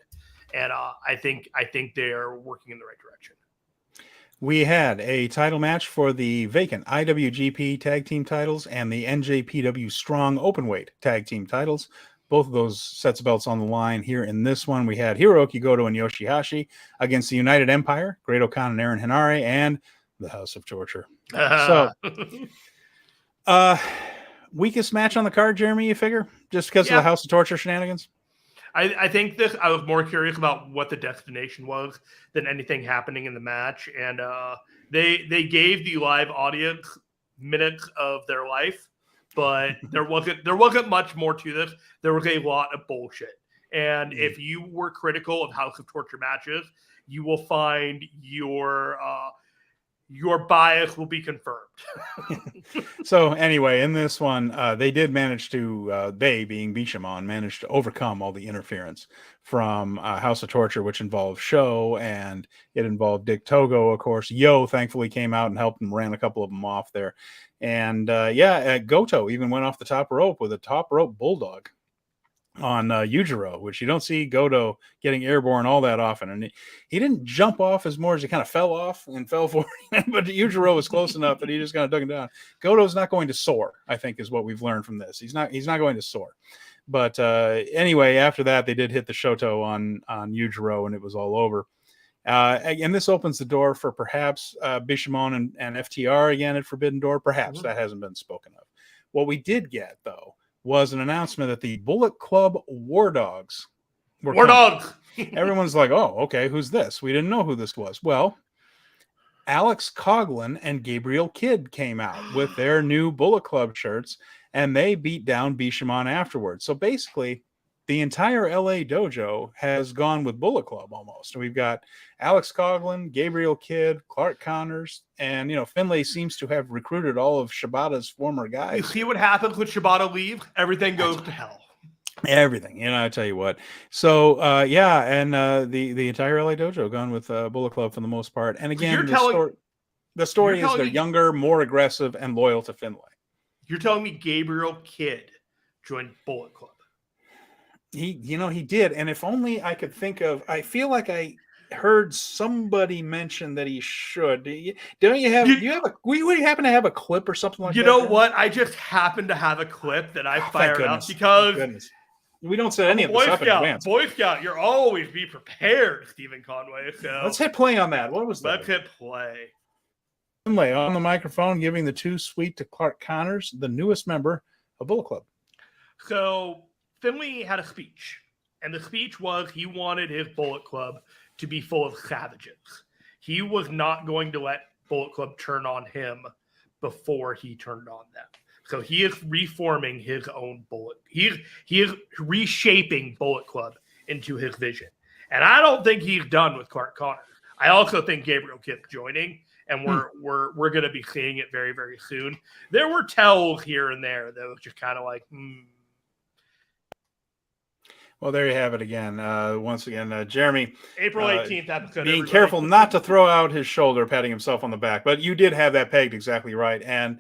And I think they are working in the right direction.
We had a title match for the vacant IWGP tag team titles and the NJPW Strong Openweight tag team titles. Both of those sets of belts on the line here in this one. We had Hiroki Goto and Yoshihashi against the United Empire, Great O'Khan and Aaron Henare, and the House of Torture. So, weakest match on the card, Jeremy, you figure? Just because of the House of Torture shenanigans?
I think I was more curious about what the destination was than anything happening in the match. And they gave the live audience minutes of their life, but there wasn't much more to this. There was a lot of bullshit. And if you were critical of House of Torture matches, you will find your bias will be confirmed.
So anyway, in this one, they did manage to, they being Bishamon, managed to overcome all the interference from House of Torture, which involved Sho, and it involved Dick Togo, of course. Yo thankfully came out and helped and ran a couple of them off there. And Goto even went off the top rope with a top rope bulldog on Yujiro, which you don't see Goto getting airborne all that often. And he didn't jump off as more as he kind of fell off and fell forward, but Yujiro was close enough that he just kind of dug him down. Goto's not going to soar, I think, is what we've learned from this. He's not going to soar. But anyway, after that, they did hit the Shoto on Yujiro, and it was all over. And this opens the door for perhaps Bishamon and FTR again at Forbidden Door. Perhaps that hasn't been spoken of. What we did get, though, was an announcement that the Bullet Club War Dogs were Dogs. Everyone's like, oh, okay, who's this? We didn't know who this was. Well, Alex Coughlin and Gabriel Kidd came out with their new Bullet Club shirts, and they beat down Bishamon afterwards. So basically, the entire LA dojo has gone with Bullet Club almost. We've got Alex Coughlin, Gabriel Kidd, Clark Connors, and Finlay seems to have recruited all of Shibata's former guys.
You see what happens when Shibata leaves? Everything goes to hell.
Everything, I tell you what. So the entire LA dojo gone with Bullet Club for the most part. And again, the story is they're younger, more aggressive, and loyal to Finlay.
You're telling me Gabriel Kidd joined Bullet Club?
He did, and if only I could think of. I feel like I heard somebody mention that he should. Do you happen to have a clip or something like that?
You know what? I just happen to have a clip that I fired up because
we don't set any of this up in advance.
Boy Scout, you're always be prepared, Stephen Conway. So
let's hit play on that. What was that?
Let's hit play.
Finlay on the microphone giving the too sweet to Clark Connors, the newest member of Bullet Club.
So Finlay had a speech, and the speech was he wanted his Bullet Club to be full of savages. He was not going to let Bullet Club turn on him before he turned on them. So he is reforming his own Bullet. He is reshaping Bullet Club into his vision. And I don't think he's done with Clark Connors. I also think Gabriel Kidd's joining, and we're going to be seeing it very, very soon. There were tells here and there that was just kind of like,
Well, there you have it again. Once again, Jeremy.
April 18th episode.
Being careful not to throw out his shoulder, patting himself on the back. But you did have that pegged exactly right. And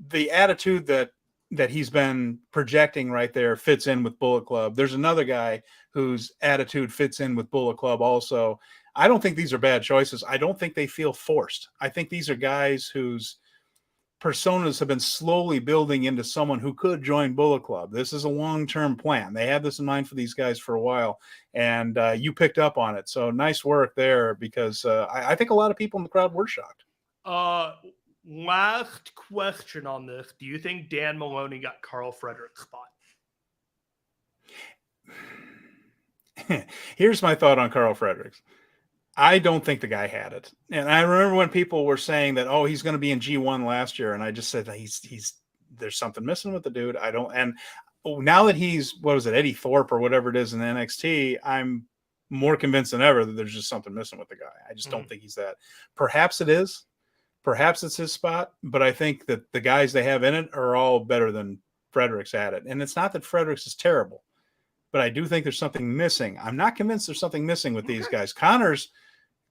the attitude that he's been projecting right there fits in with Bullet Club. There's another guy whose attitude fits in with Bullet Club also. I don't think these are bad choices. I don't think they feel forced. I think these are guys whose personas have been slowly building into someone who could join Bullet Club. This is a long-term plan. They had this in mind for these guys for a while, and you picked up on it. So nice work there, because I think a lot of people in the crowd were shocked.
Last question on this. Do you think Dan Maloney got Carl Frederick's spot?
Here's my thought on Carl Fredericks. I don't think the guy had it. And I remember when people were saying that, oh, he's going to be in G1 last year. And I just said that there's something missing with the dude. And now that he's, what was it, Eddie Thorpe or whatever it is in NXT, I'm more convinced than ever that there's just something missing with the guy. I just don't think he's that. Perhaps it is. Perhaps it's his spot. But I think that the guys they have in it are all better than Fredericks at it. And it's not that Fredericks is terrible, but I do think there's something missing. I'm not convinced there's something missing with these guys.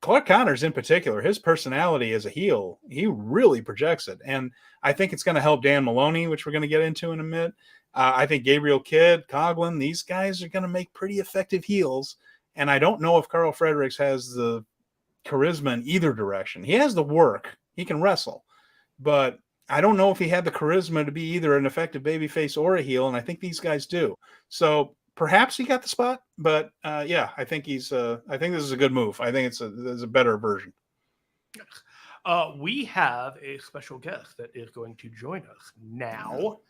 Clark Connors in particular, his personality as a heel, he really projects it. And I think it's going to help Dan Maloney, which we're going to get into in a minute. I think Gabriel Kidd, Coughlin, these guys are going to make pretty effective heels. And I don't know if Carl Fredericks has the charisma in either direction. He has the work. He can wrestle. But I don't know if he had the charisma to be either an effective babyface or a heel, and I think these guys do. So perhaps he got the spot, but yeah, I think I think this is a good move. I think it's a better version.
We have a special guest that is going to join us now,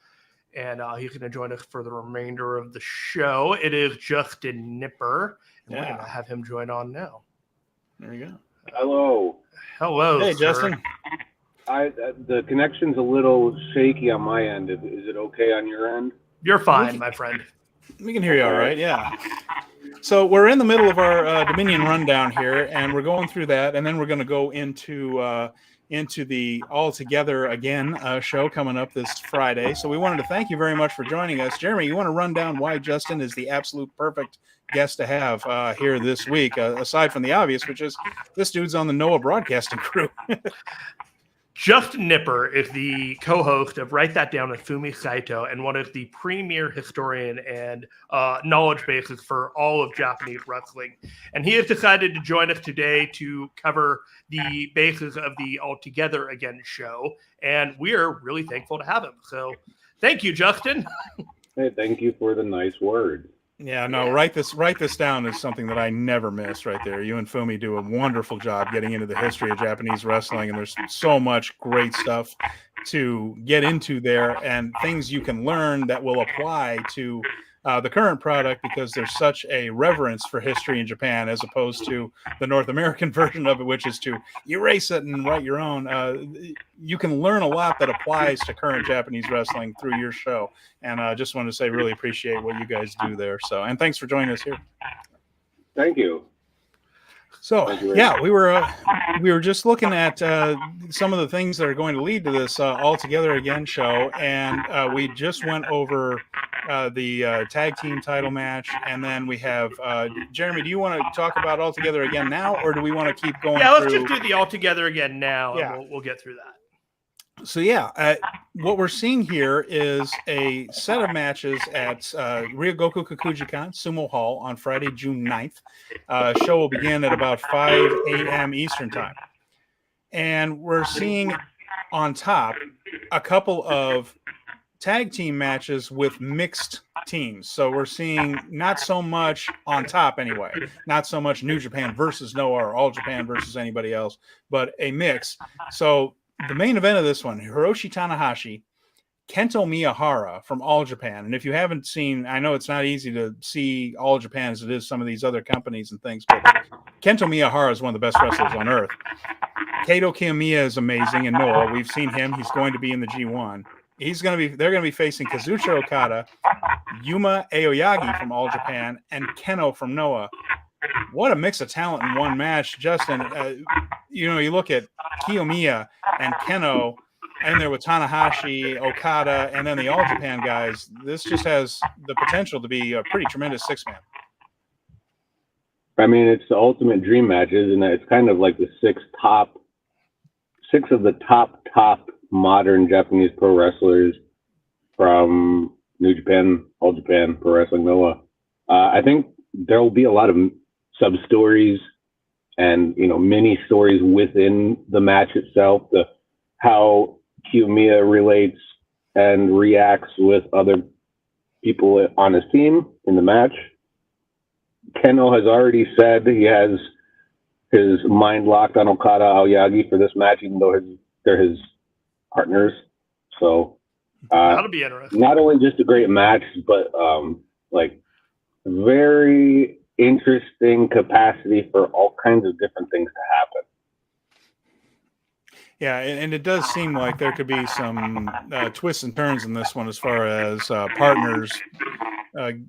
and he's going to join us for the remainder of the show. It is Justin Knipper, and we're going to have him join on now.
There you go.
Hello.
Hey,
sir.
Justin.
The connection's a little shaky on my end. Is it okay on your end?
You're fine, my friend.
We can hear you all right, yeah. So we're in the middle of our Dominion rundown here, and we're going through that, and then we're going to go into the All Together Again show coming up this Friday. So we wanted to thank you very much for joining us. Jeremy, you want to run down why Justin is the absolute perfect guest to have here this week, aside from the obvious, which is this dude's on the Noah broadcasting crew.
Justin Knipper is the co-host of Write That Down with Fumi Saito and one of the premier historian and knowledge bases for all of Japanese wrestling. And he has decided to join us today to cover the basis of the All Together Again show. And we are really thankful to have him. So thank you, Justin.
Hey, thank you for the nice word.
Yeah, no, write this down is something that I never miss right there. You and Fumi do a wonderful job getting into the history of Japanese wrestling, and there's so much great stuff to get into there and things you can learn that will apply to the current product, because there's such a reverence for history in Japan as opposed to the North American version of it, which is to erase it and write your own. You can learn a lot that applies to current Japanese wrestling through your show. And I just wanted to say, really appreciate what you guys do there. So, and thanks for joining us here.
Thank you.
So, yeah, we were just looking at some of the things that are going to lead to this All Together Again show, and we just went over the tag team title match, and then we have Jeremy. Do you want to talk about All Together Again now, or do we want to keep going?
Yeah, let's just do the All Together Again now, and we'll get through that.
So yeah, what we're seeing here is a set of matches at Ryogoku Kokujikan Sumo Hall on Friday, June 9th. Show will begin at about 5 a.m. Eastern Time. And we're seeing on top a couple of tag team matches with mixed teams. So we're seeing not so much on top anyway, not so much New Japan versus Noah or All Japan versus anybody else, but a mix. So the main event of this one, Hiroshi Tanahashi, Kento Miyahara from All Japan. And if you haven't seen, I know it's not easy to see All Japan as it is some of these other companies and things, but Kento Miyahara is one of the best wrestlers on earth. Kaito Kiyomiya is amazing in Noah. We've seen him. He's going to be in the G1. They're going to be facing Kazuchika Okada, Yuma Aoyagi from All Japan, and Keno from Noah. What a mix of talent in one match, Justin. You look at Kiyomiya and Keno in there with Tanahashi, Okada, and then the All Japan guys. This just has the potential to be a pretty tremendous six-man.
I mean, it's the ultimate dream matches, and it's kind of like the six of the top modern Japanese pro wrestlers from New Japan, All Japan, Pro Wrestling Noah. I think there will be a lot of sub-stories and, mini stories within the match itself. How Kiyomiya relates and reacts with other people on his team in the match. Keno has already said he has his mind locked on Okada Aoyagi for this match, even though they're his partners. So
That'll be interesting.
Not only just a great match, but like very interesting capacity for all kinds of different things to happen.
Yeah, and it does seem like there could be some twists and turns in this one as far as partners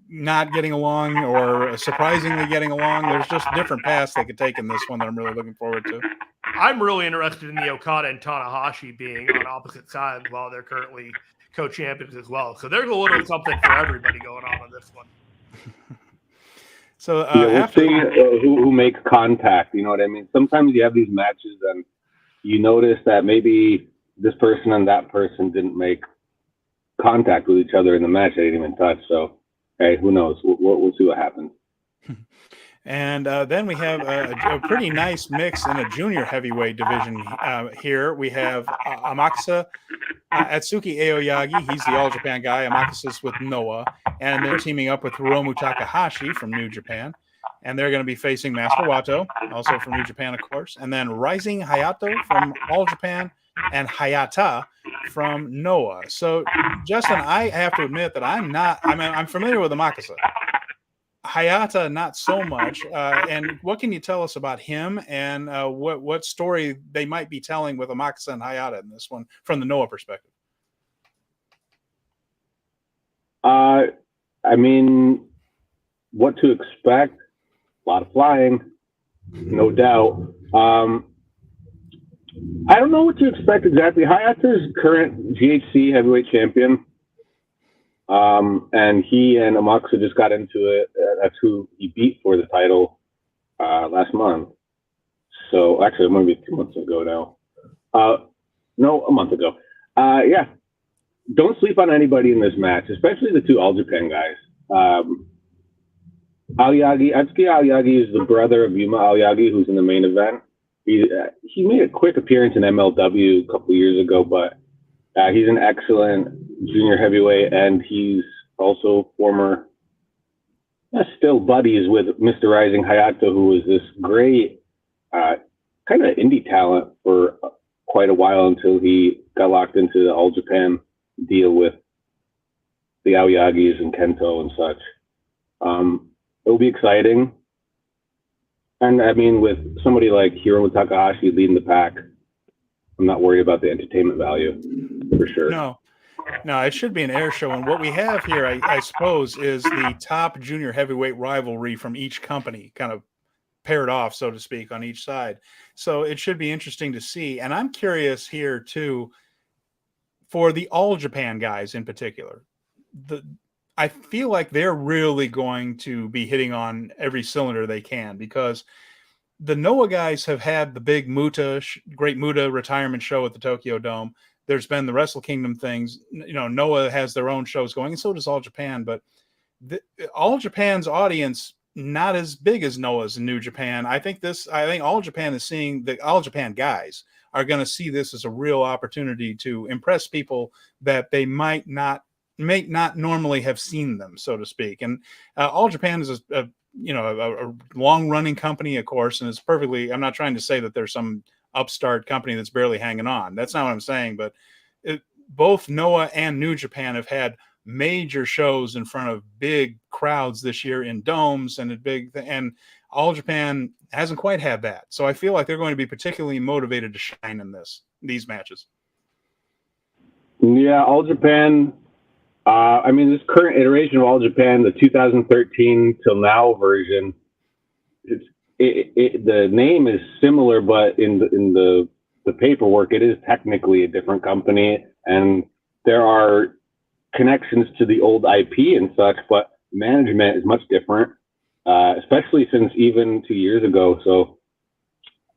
not getting along or surprisingly getting along. There's just different paths they could take in this one that I'm really looking forward to.
I'm really interested in the Okada and Tanahashi being on opposite sides while they're currently co-champions as well. So there's a little something for everybody going on this one.
So
we'll see who makes contact. You know what I mean? Sometimes you have these matches and you notice that maybe this person and that person didn't make contact with each other in the match. They didn't even touch. So, hey, who knows? We'll see what happens.
And then we have a pretty nice mix in a junior heavyweight division here. We have Amakusa Atsuki Aoyagi. He's the All Japan guy. Amakusa's with Noah. And they're teaming up with Hiromu Takahashi from New Japan. And they're going to be facing Master Wato, also from New Japan, of course. And then Rising Hayato from All Japan and Hayata from Noah. So, Justin, I have to admit that I'm familiar with Amakusa. Hayata, not so much. And what can you tell us about him and what story they might be telling with Amakusa and Hayata in this one from the Noah perspective?
I mean, what to expect? A lot of flying, no doubt. I don't know what to expect exactly. Hayata's current GHC heavyweight champion. And he and Amakusa just got into it. That's who he beat for the title last month. So actually, maybe 2 months ago now. No, a month ago. Yeah. Don't sleep on anybody in this match, especially the two All Japan guys. Atsuki Aoyagi is the brother of Yuma Aoyagi, who's in the main event. He made a quick appearance in MLW a couple years ago, but he's an excellent junior heavyweight, and he's also former, still buddies with Mr. Rising Hayato, who was this great kind of indie talent for quite a while until he got locked into the All Japan deal with the Aoyagis and Kento and such. It'll be exciting. And I mean, with somebody like Hiromu Takahashi leading the pack, I'm not worried about the entertainment value, for sure.
No, it should be an air show. And what we have here, I suppose, is the top junior heavyweight rivalry from each company kind of paired off, so to speak, on each side. So it should be interesting to see. And I'm curious here, too, for the All Japan guys in particular. I feel like they're really going to be hitting on every cylinder they can, because the Noah guys have had the big Great Muta retirement show at the Tokyo Dome. There's been the Wrestle Kingdom things. You know, Noah has their own shows going, and so does All Japan. But All Japan's audience, not as big as Noah's in New Japan. I think All Japan is seeing the All Japan guys are going to see this as a real opportunity to impress people that they may not normally have seen them, so to speak. And All Japan is a long-running company, of course, and it's perfectly. I'm not trying to say that there's some upstart company that's barely hanging on. That's not what I'm saying. But both Noah and New Japan have had major shows in front of big crowds this year in domes and All Japan hasn't quite had that. So I feel like they're going to be particularly motivated to shine in these matches.
Yeah, All Japan. I mean, this current iteration of All Japan, the 2013 till now version, the name is similar, but in the paperwork, it is technically a different company, and there are connections to the old IP and such, but management is much different, especially since even 2 years ago. So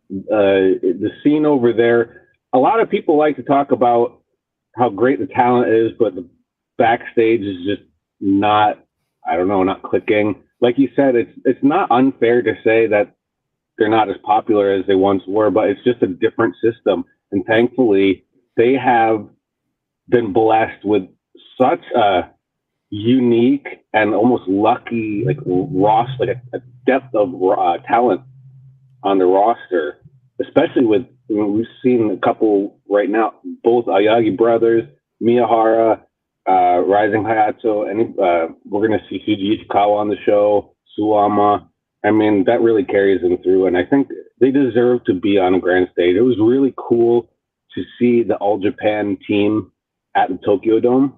the scene over there, a lot of people like to talk about how great the talent is, but the backstage is just not clicking. Like you said, it's not unfair to say that they're not as popular as they once were, but it's just a different system. And thankfully, they have been blessed with such a unique and almost lucky like roster, like a depth of talent on the roster, especially with we've seen a couple right now, both Ayagi brothers, Miyahara, Rising Hayato, and we're going to see Shuji Ishikawa on the show, Suwama. I mean, that really carries them through, and I think they deserve to be on a grand stage. It was really cool to see the All Japan team at the Tokyo Dome.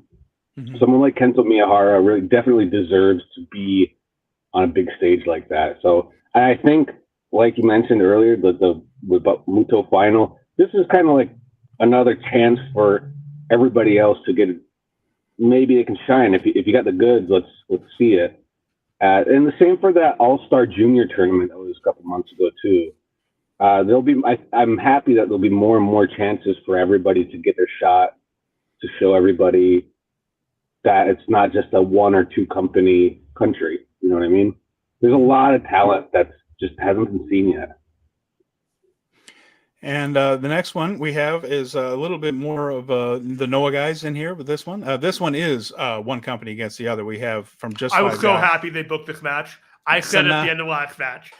Mm-hmm. Someone like Kento Miyahara really definitely deserves to be on a big stage like that. So I think, like you mentioned earlier, the Muto final, this is kind of like another chance for everybody else to get, maybe they can shine. If you got the goods, let's see it. And the same for that All-Star Junior tournament that was a couple months ago too. There'll be, I'm happy that there'll be more and more chances for everybody to get their shot, to show everybody that it's not just a one or two company country. You know what I mean? There's a lot of talent that's just hasn't been seen yet.
And the next one we have is a little bit more of the Noah guys in here with this one. This one is one company against the other. We have from just
I was so
guys.
happy they booked this match. I said at the end of last match.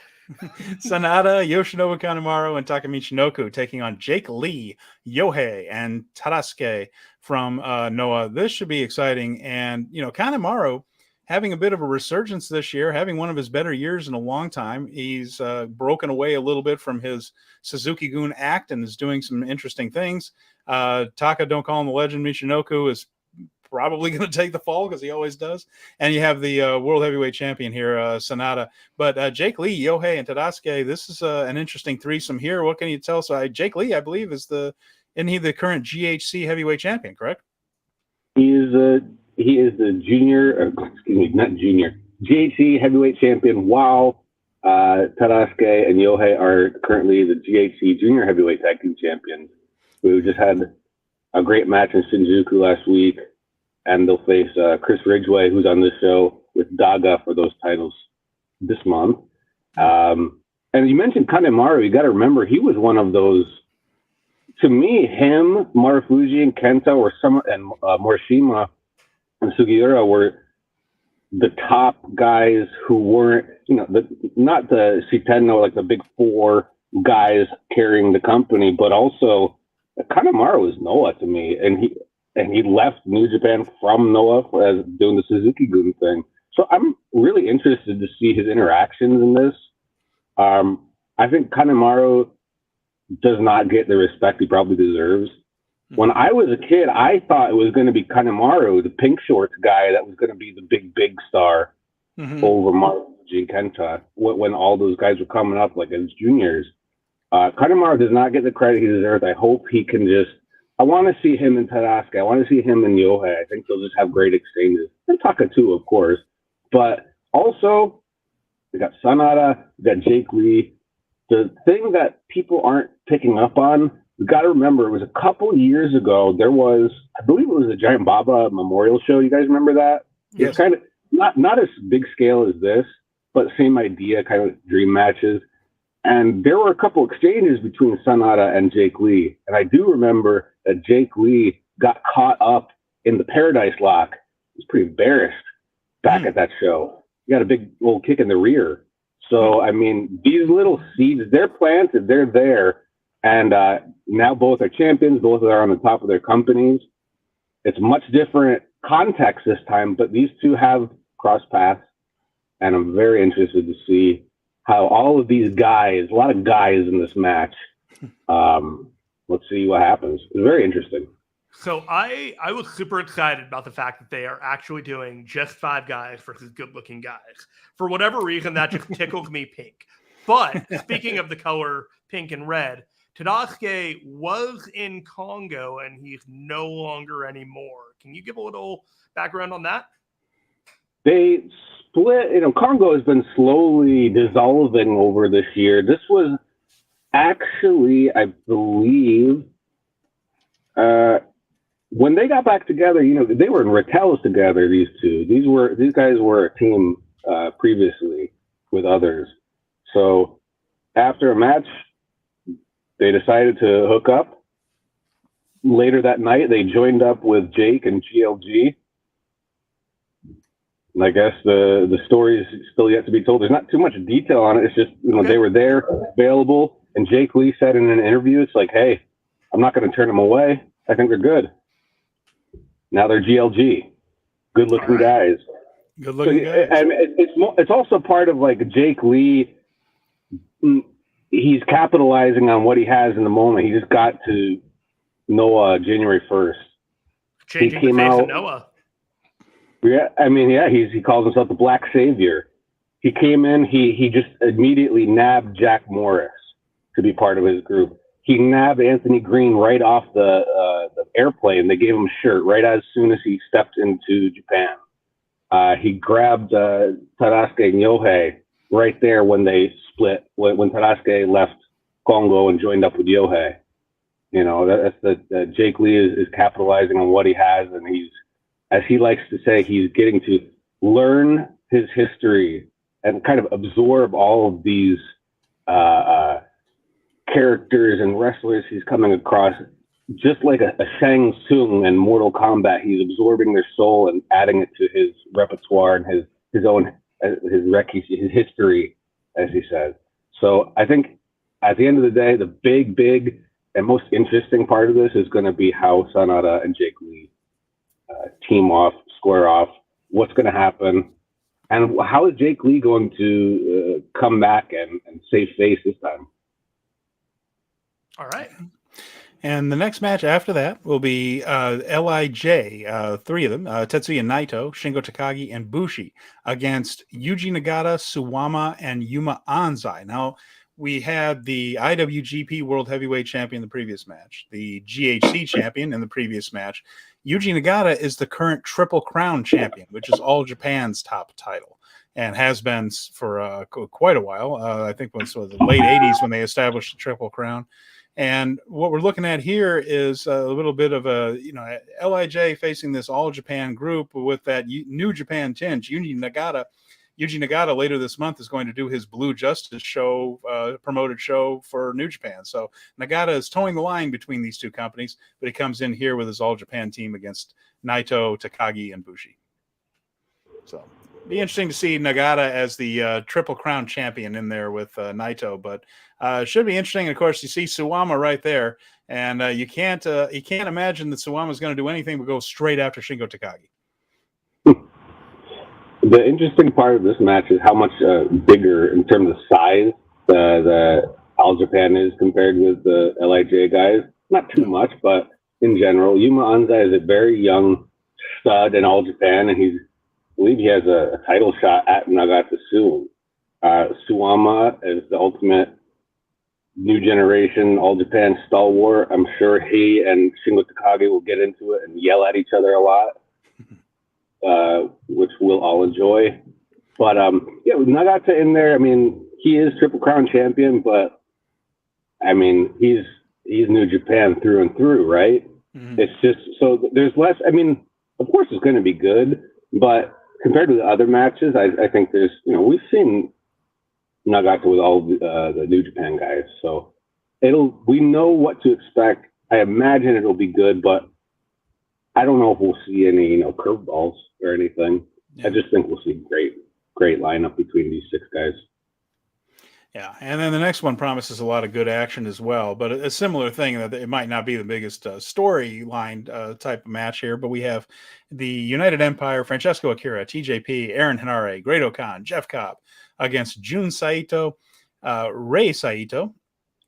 SANADA, Yoshinobu Kanemaru, and Taka Michinoku taking on Jake Lee, Yohei, and Tadasuke from Noah. This should be exciting. And, you know, Kanemaru having a bit of a resurgence this year, having one of his better years in a long time. He's broken away a little bit from his Suzuki-gun act and is doing some interesting things. Taka, don't call him the legend. Michinoku is probably going to take the fall because he always does. And you have the world heavyweight champion here, SANADA. But Jake Lee, Yohei, and Tadasuke, this is an interesting threesome here. What can you tell us? Jake Lee, I believe, isn't he the current GHC heavyweight champion, correct?
He is the junior, not junior, GHC heavyweight champion, while Tadasuke and Yohei are currently the GHC junior heavyweight tag team champions. We just had a great match in Shinjuku last week, and they'll face Chris Ridgway, who's on this show, with Daga for those titles this month. And you mentioned Kanemaru. You got to remember, he was one of those. To me, him, Marufuji, and Kenta and Morishima and Sugiura were the top guys who weren't, not the Shitenno, like the big four guys carrying the company, but also Kanemaru was Noah to me, and he left New Japan from Noah as doing the Suzuki-gun thing. So I'm really interested to see his interactions in this. I think Kanemaru does not get the respect he probably deserves. When I was a kid, I thought it was going to be Kanemaru, the pink shorts guy, that was going to be the big star over Marufuji and Kenta when all those guys were coming up like as juniors. Kanemaru does not get the credit he deserves. I hope he can I want to see him in Tadasuke. I want to see him in Yohei. I think they'll just have great exchanges. And Taka too, of course. But also, we got SANADA, we got Jake Lee. The thing that people aren't picking up on, we got to remember, it was a couple years ago, there was, I believe it was a Giant Baba memorial show. You guys remember that?
Yes.
It's kind of not as big scale as this, but same idea, kind of dream matches. And there were a couple exchanges between SANADA and Jake Lee. And I do remember that Jake Lee got caught up in the Paradise Lock. He was pretty embarrassed back at that show. He got a big old kick in the rear. So, I mean, these little seeds, they're planted, they're there. And now both are champions. Both are on the top of their companies. It's much different context this time, but these two have crossed paths. And I'm very interested to see how all of these guys, a lot of guys in this match, let's see what happens. It's very interesting.
So I was super excited about the fact that they are actually doing just 5 guys versus good-looking guys. For whatever reason, that just tickled me pink. But speaking of the color pink and red, Tadasuke was in Congo, and he's no longer anymore. Can you give a little background on that?
They split, Congo has been slowly dissolving over this year. This was actually, I believe, when they got back together, they were in Rattels together, these two. These guys were a team previously with others. So after a match, they decided to hook up. later that night, they joined up with Jake and GLG. And I guess the story is still yet to be told. There's not too much detail on it. It's just, they were there, available. And Jake Lee said in an interview, it's like, hey, I'm not going to turn them away. I think they're good. Now they're GLG. Good-looking guys.
Good-looking guys.
And it's also part of, like, Jake Lee. He's capitalizing on what he has in the moment. He just got to Noah January 1st.
Changing the face of Noah.
Yeah, he calls himself the Black Savior. He came in, he just immediately nabbed Jack Morris to be part of his group. He nabbed Anthony Green right off the airplane. They gave him a shirt right as soon as he stepped into Japan. He grabbed Tadaske and Yohei right there when they split, when Tadaske left Kongo and joined up with Yohei. That's the Jake Lee is capitalizing on what he has, and he's, as he likes to say, he's getting to learn his history and kind of absorb all of these characters and wrestlers he's coming across. Just like a Shang Tsung in Mortal Kombat, he's absorbing their soul and adding it to his repertoire and his own his history, as he says. So I think at the end of the day, the big and most interesting part of this is going to be how SANADA and Jake Lee team off, square off, what's going to happen, and how is Jake Lee going to come back and save face this time.
All right.
And the next match after that will be LIJ, three of them, Tetsuya Naito, Shingo Takagi, and Bushi against Yuji Nagata, Suwama, and Yuma Anzai. Now, we had the IWGP World Heavyweight Champion in the previous match, the GHC Champion in the previous match. Yuji Nagata is the current Triple Crown Champion, which is All Japan's top title, and has been for quite a while. I think it was the late 80s when they established the Triple Crown. And what we're looking at here is a little bit of a, LIJ facing this All Japan group with that New Japan tinge. Yuji Nagata later this month is going to do his Blue Justice show, promoted show for New Japan. So Nagata is towing the line between these two companies, but he comes in here with his All Japan team against Naito, Takagi, and Bushi. So be interesting to see Nagata as the Triple Crown champion in there with Naito, but should be interesting. Of course, you see Suwama right there, and you can't imagine that Suwama is going to do anything but go straight after Shingo Takagi.
The interesting part of this match is how much bigger in terms of size the All Japan is compared with the LIJ guys. Not too much, but in general, Yuma Anzai is a very young stud in All Japan, and I believe he has a title shot at Nagata soon. Suwama is the ultimate new generation All Japan stalwart. I'm sure he and Shingo Takagi will get into it and yell at each other a lot. Which we'll all enjoy. But with Nagata in there, he is Triple Crown champion, but he's New Japan through and through, right? Mm-hmm. It's just so there's less. Of course it's going to be good, but compared to the other matches, I think there's we've seen Nagata with all the New Japan guys, so we know what to expect. I imagine it'll be good, but I don't know if we'll see any curveballs or anything. Yeah. I just think we'll see great lineup between these six guys.
Yeah, and then the next one promises a lot of good action as well, but a similar thing that it might not be the biggest storyline type of match here, but we have the United Empire, Francesco Akira, TJP, Aaron Henare, Great-O-Khan, Jeff Cobb against Jun Saito, Rei Saito,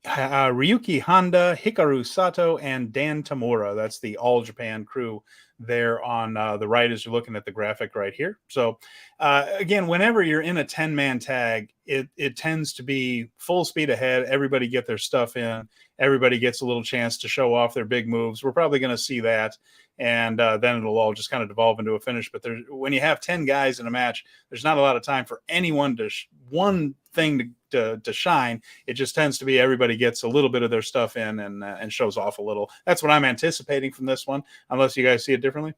Ryuki Honda, Hikaru Sato, and Dan Tamura. That's the All Japan crew there on the right as you're looking at the graphic right here. So again, whenever you're in a 10-man tag, it tends to be full speed ahead. Everybody get their stuff in. Everybody gets a little chance to show off their big moves. We're probably going to see that, and then it'll all just kind of devolve into a finish. But when you have 10 guys in a match, there's not a lot of time for anyone to one thing to shine. It just tends to be everybody gets a little bit of their stuff in and shows off a little. That's what I'm anticipating from this one, unless you guys see it differently.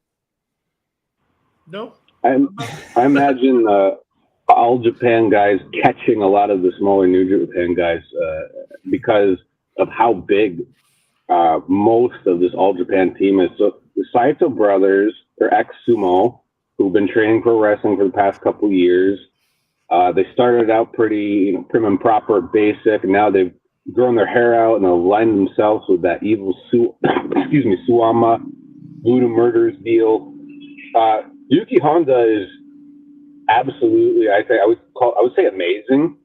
No.
I imagine All Japan guys catching a lot of the smaller New Japan guys because of how big most of this All Japan team is. So the Saito brothers, they're ex-sumo, who've been training pro wrestling for the past couple of years. They started out pretty, prim and proper, basic, and now they've grown their hair out and aligned themselves with that evil Suwama voodoo murders deal. Yuki Honda is absolutely, I would say amazing,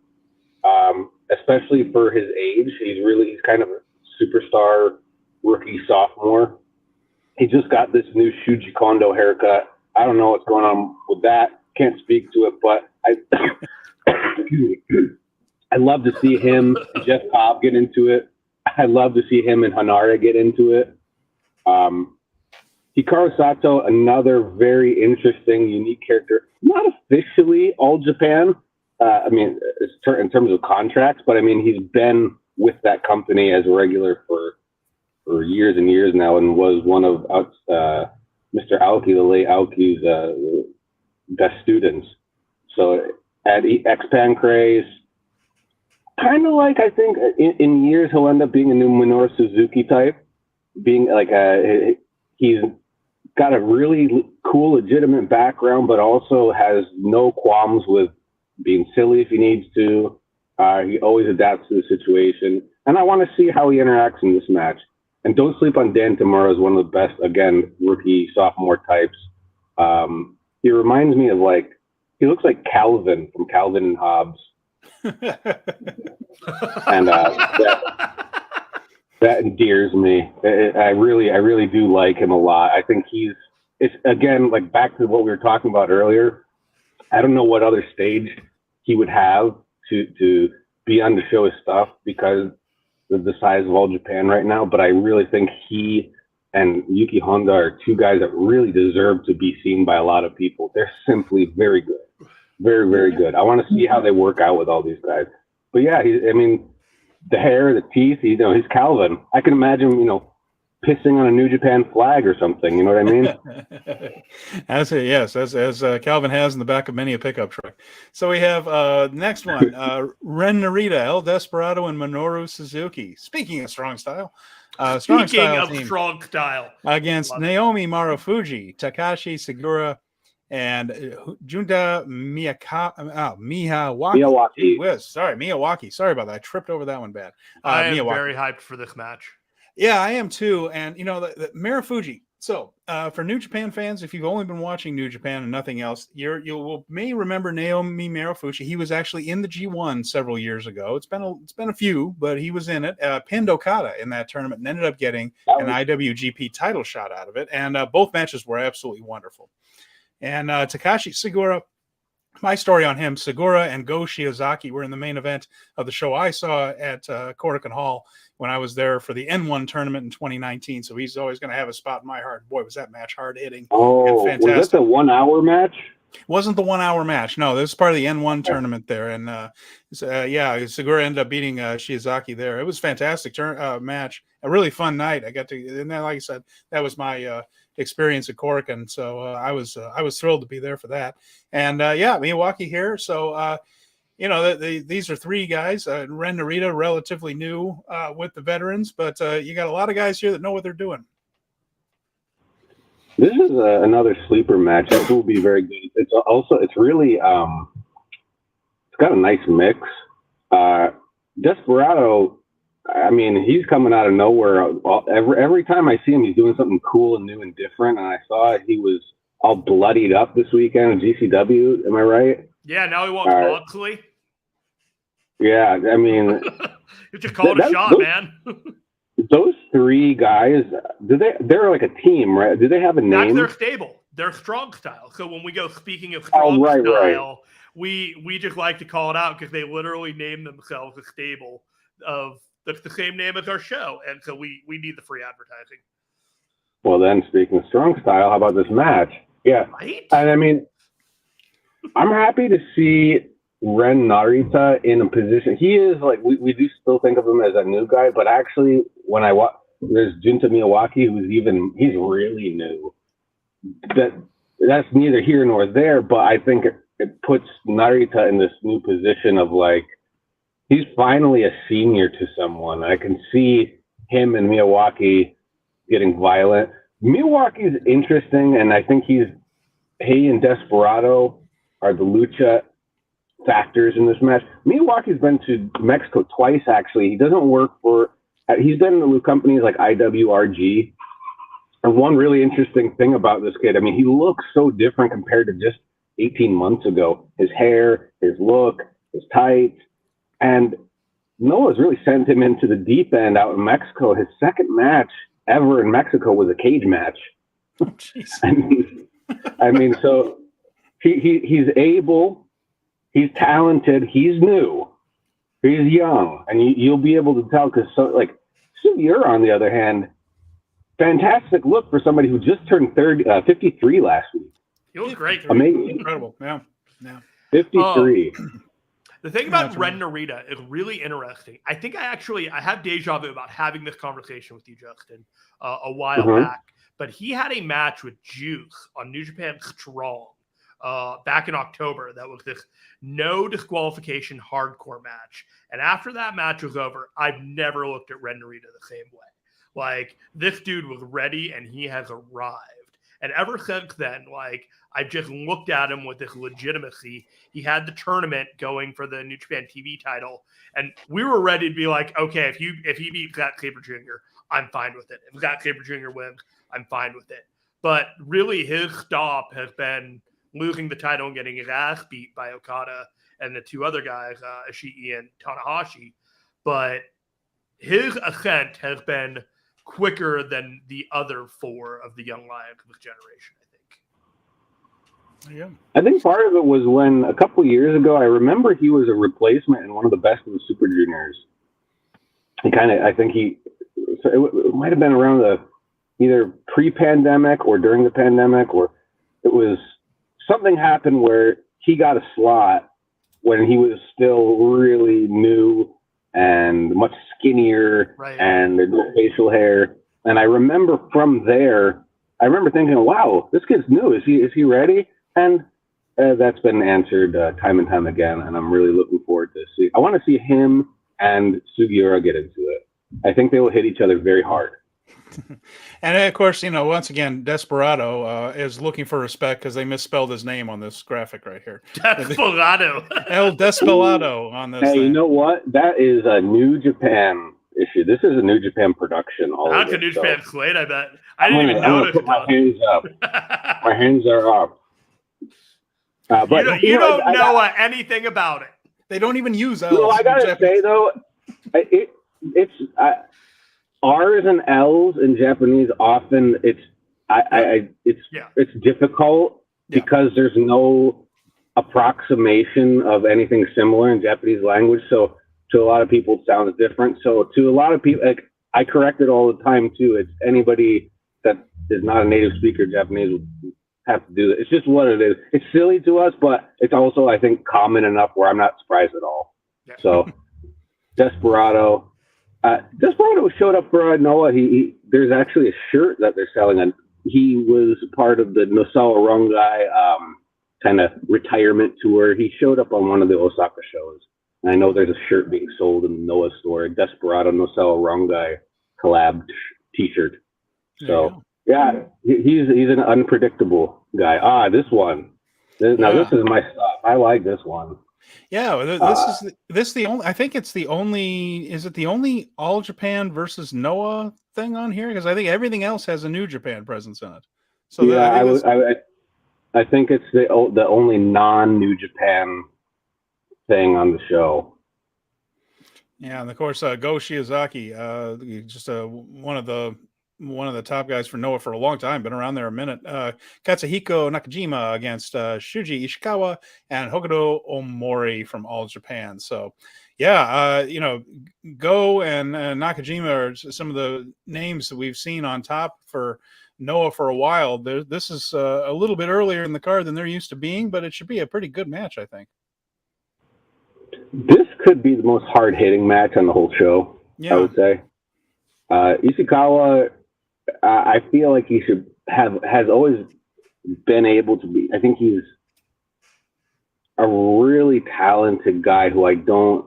especially for his age. He's kind of a superstar rookie sophomore. He just got this new Shuji Kondo haircut. I don't know what's going on with that. Can't speak to it, but I love to see him and Jeff Cobb get into it. I love to see him and Hanare get into it. Hikaru Sato, another very interesting, unique character. Not officially All Japan, in terms of contracts, but he's been with that company as a regular for years and years now, and was one of Mr. Aoki, the late Aoki's best students. So at X Pancrase, kind of like, I think in years he'll end up being a new Minoru Suzuki type, being like he's got a really cool, legitimate background, but also has no qualms with being silly if he needs to. He always adapts to the situation, and I want to see how he interacts in this match. And don't sleep on Dan Tamura, is one of the best, again, rookie sophomore types. He reminds me of he looks like Calvin from Calvin and Hobbes. And that endears me. I really do like him a lot. I think it's again, like back to what we were talking about earlier. I don't know what other stage he would have to be on to show his stuff because of the size of All Japan right now. But I really think he and Yuki Honda are two guys that really deserve to be seen by a lot of people. They're simply very good. Very, very good. I want to see how they work out with all these guys. But yeah, the hair, the teeth, he's Calvin. I can imagine, pissing on a New Japan flag or something. You know what I mean?
As Calvin has in the back of many a pickup truck. So we have next one, Ren Narita, El Desperado, and Minoru Suzuki. Speaking of strong style. Strong
style.
Against
Love
Naomi Marufuji, Takashi Segura, and Junta Miyawaki. Miyawaki. Sorry about that. I tripped over that one bad.
I am very hyped for this match.
Yeah, I am too. And, the Marufuji. So, for New Japan fans, if you've only been watching New Japan and nothing else, you may remember Naomi Marufuji. He was actually in the G1 several years ago. It's been a few, but he was in it. Pinned Okada in that tournament and ended up getting an IWGP title shot out of it. And both matches were absolutely wonderful. And Takashi Segura, my story on him, Segura and Go Shiozaki were in the main event of the show I saw at Korakuen Hall when I was there for the N1 tournament in 2019. So he's always going to have a spot in my heart. Boy, was that match hard-hitting and fantastic.
Was that the 1 hour match?
Wasn't the 1 hour match. No, this is part of the N1 tournament there. And Segura ended up beating Shiozaki there. It was a fantastic match. A really fun night. I got to, and then, like I said, that was my experience at Korakuen. So I was thrilled to be there for that. And Miyawaki here. So, these are three guys. Ren Narita, relatively new with the veterans, but you got a lot of guys here that know what they're doing.
This is another sleeper match. It will be very good. It's really, it's got a nice mix. Desperado, he's coming out of nowhere. Every time I see him, he's doing something cool and new and different. And I saw he was all bloodied up this weekend in GCW. Am I right?
Yeah, now he wants Moxley.
Yeah,
you just called a shot, man.
Those three guys, they're like a team, right? Do they have a name?
That's their stable. They're strong style. So when we go, speaking of strong style, we just like to call it out because they literally name themselves a stable that's the same name as our show. And so we need the free advertising.
Well, then, speaking of strong style, how about this match? Yeah.
Right?
And I'm happy to see Ren Narita in a position. He is we do still think of him as a new guy, but actually when I watch, there's Junta Miyawaki he's really new. That's neither here nor there, but I think it puts Narita in this new position of he's finally a senior to someone. I can see him and Miyawaki getting violent. Miyawaki's interesting, and I think he and Desperado are the lucha factors in this match. Miyawaki's been to Mexico twice, actually. He doesn't work for... He's been in companies like IWRG. And one really interesting thing about this kid, I mean, he looks so different compared to just 18 months ago. His hair, his look, his tights. And Noah's really sent him into the deep end out in Mexico. His second match ever in Mexico was a cage match.
Oh, jeez.
I mean, so he's able, he's talented, he's new, he's young, and you'll be able to tell because Sugiura, on the other hand, fantastic look for somebody who just turned 53 last week.
He was great.
Amazing.
Incredible. Yeah.
53.
The thing about Ren Narita is really interesting. I think I had deja vu about having this conversation with you, Justin, a while back. But he had a match with Juice on New Japan Strong back in October. That was this no disqualification hardcore match. And after that match was over, I've never looked at Ren Narita the same way. Like, this dude was ready and he has arrived. And ever since then, I've just looked at him with this legitimacy. He had the tournament going for the New Japan TV title, and we were ready to be like, okay, if he beats Zack Sabre Jr., I'm fine with it. If Zack Sabre Jr. wins, I'm fine with it. But really, his stop has been losing the title and getting his ass beat by Okada and the two other guys, Ishii and Tanahashi. But his ascent has been quicker than the other four of the Young Lions of this generation, I think.
Yeah.
I think part of it was when a couple of years ago, I remember he was a replacement in one of the best of the Super Juniors. It might have been around either pre-pandemic or during the pandemic, or it was something happened where he got a slot when he was still really new and much skinnier, right, and no facial hair. And I remember from there, thinking, wow, this kid's new. Is he ready? And that's been answered time and time again. And I'm really looking forward to see. I want to see him and Sugiura get into it. I think they will hit each other very hard.
And of course, once again, Desperado is looking for respect because they misspelled his name on this graphic right here.
Desperado.
El Desperado on this.
Hey,
thing.
You know what? That is a New Japan issue. This is a New Japan production.
That's a New Japan slate, I bet. I didn't even notice.
My hands up. My hands are up. But
you don't know anything about it.
They don't even use L's.
Well, I gotta say though, it's R's and L's in Japanese often it's difficult because there's no approximation of anything similar in Japanese language. So to a lot of people, it sounds different. So to a lot of people, I correct it all the time too. It's anybody that is not a native speaker of Japanese would have to do it. It's just what it is. It's silly to us, but it's also, I think, common enough where I'm not surprised at all. Yeah. So Desperado showed up for Noah. There's actually a shirt that they're selling, and he was part of the Nosawa Rongai kind of retirement tour. He showed up on one of the Osaka shows, and I know there's a shirt being sold in the Noah store, a Desperado Nosawa Rongai collab T-shirt. So yeah, he's an unpredictable guy. This one. This is my stuff. I like this one.
Yeah, this the only. I think it's the only. Is it the only All Japan versus Noah thing on here? Because I think everything else has a New Japan presence in it. So
yeah, I think it's the only non-New Japan thing on the show.
Yeah, and of course, Go Shiozaki, just one of the top guys for Noah for a long time, been around there a minute. Katsuhiko Nakajima against Shuji Ishikawa and Hokuto Omori from All Japan. So, yeah, Go and Nakajima are some of the names that we've seen on top for Noah for a while. This is a little bit earlier in the card than they're used to being, but it should be a pretty good match, I think.
This could be the most hard-hitting match on the whole show, I would say. Ishikawa, I feel like he has always been able to be. I think he's a really talented guy who I don't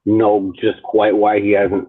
know just quite why he hasn't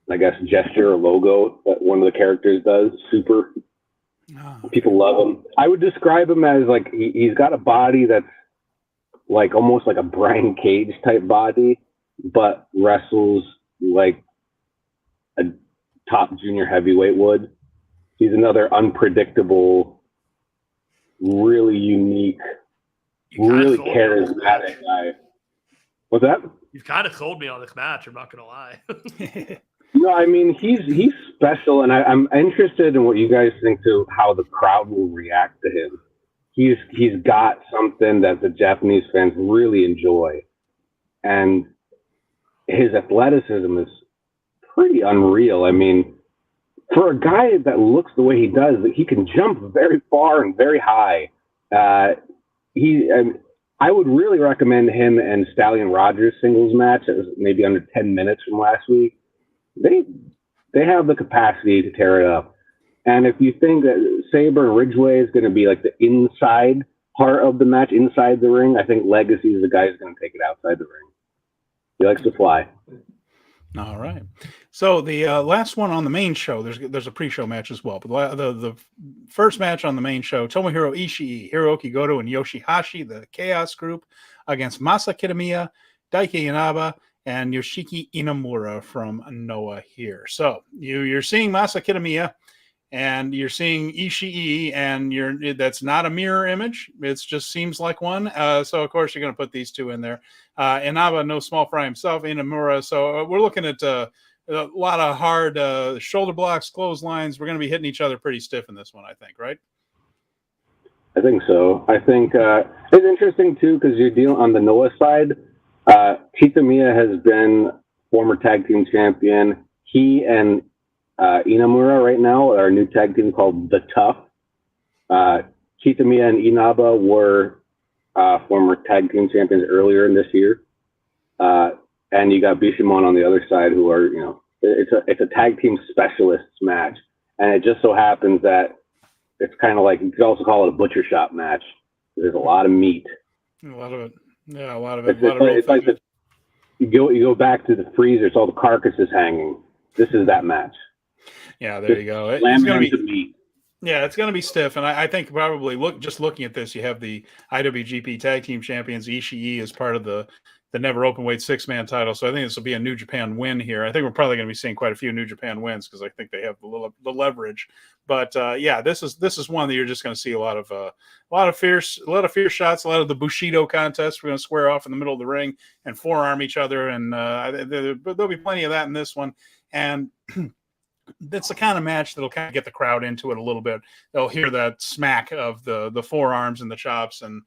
I guess, gesture or logo that one of the characters does. Super.
Oh.
People love him. I would describe him as like he's got a body that's like almost like a Brian Cage type body, but wrestles like a top junior heavyweight would. He's another unpredictable, really unique, really charismatic guy. What's that?
You've kind of sold me on this match. I'm not gonna lie.
No, I mean he's special, and I'm interested in what you guys think to how the crowd will react to him. He's got something that the Japanese fans really enjoy, and his athleticism is pretty unreal. I mean, for a guy that looks the way he does, he can jump very far and very high. I would really recommend him and Stallion Rogers singles match. It was maybe under 10 minutes from last week. They have the capacity to tear it up. And if you think that Sabre and Ridgeway is going to be like the inside part of the match, inside the ring, I think Legacy is the guy who's going to take it outside the ring. He likes to fly.
All right. So the last one on the main show, there's a pre-show match as well. But the first match on the main show, Tomohiro Ishii, Hiroki Goto, and Yoshihashi, the Chaos Group, against Masa Kitamiya, Daiki Inaba, and Yoshiki Inamura from Noah here. So you're seeing Masa Kitamiya, and you're seeing Ishii, and that's not a mirror image. It just seems like one. So of course you're going to put these two in there. Inaba, no small fry himself. Inamura. So we're looking at a lot of hard shoulder blocks, clotheslines. We're going to be hitting each other pretty stiff in this one, I think, right?
I think so. I think it's interesting too because you're dealing on the Noah side. Kitamiya has been former tag team champion. He and Inamura right now are a new tag team called The Tough. Kitamiya and Inaba were former tag team champions earlier in this year. And you got Bishamon on the other side who are, it's a tag team specialists match. And it just so happens that it's kind of like, you could also call it a butcher shop match. There's a lot of meat.
A lot of it. Yeah, a lot of it.
It's like you go back to the freezer, it's all the carcasses hanging. This is that match.
Yeah, there you go. It's going to be meat. Yeah, it's going to be stiff, and I think probably looking at this, you have the IWGP Tag Team Champions Ishii as part of the never openweight 6-man title. So I think this will be a New Japan win here. I think we're probably going to be seeing quite a few New Japan wins because I think they have the leverage. But yeah, this is one that you're just going to see a lot of fierce shots, a lot of the Bushido contests. We're going to square off in the middle of the ring and forearm each other, and there'll be plenty of that in this one. And that's the kind of match that'll kind of get the crowd into it a little bit. They'll hear that smack of the forearms and the chops, and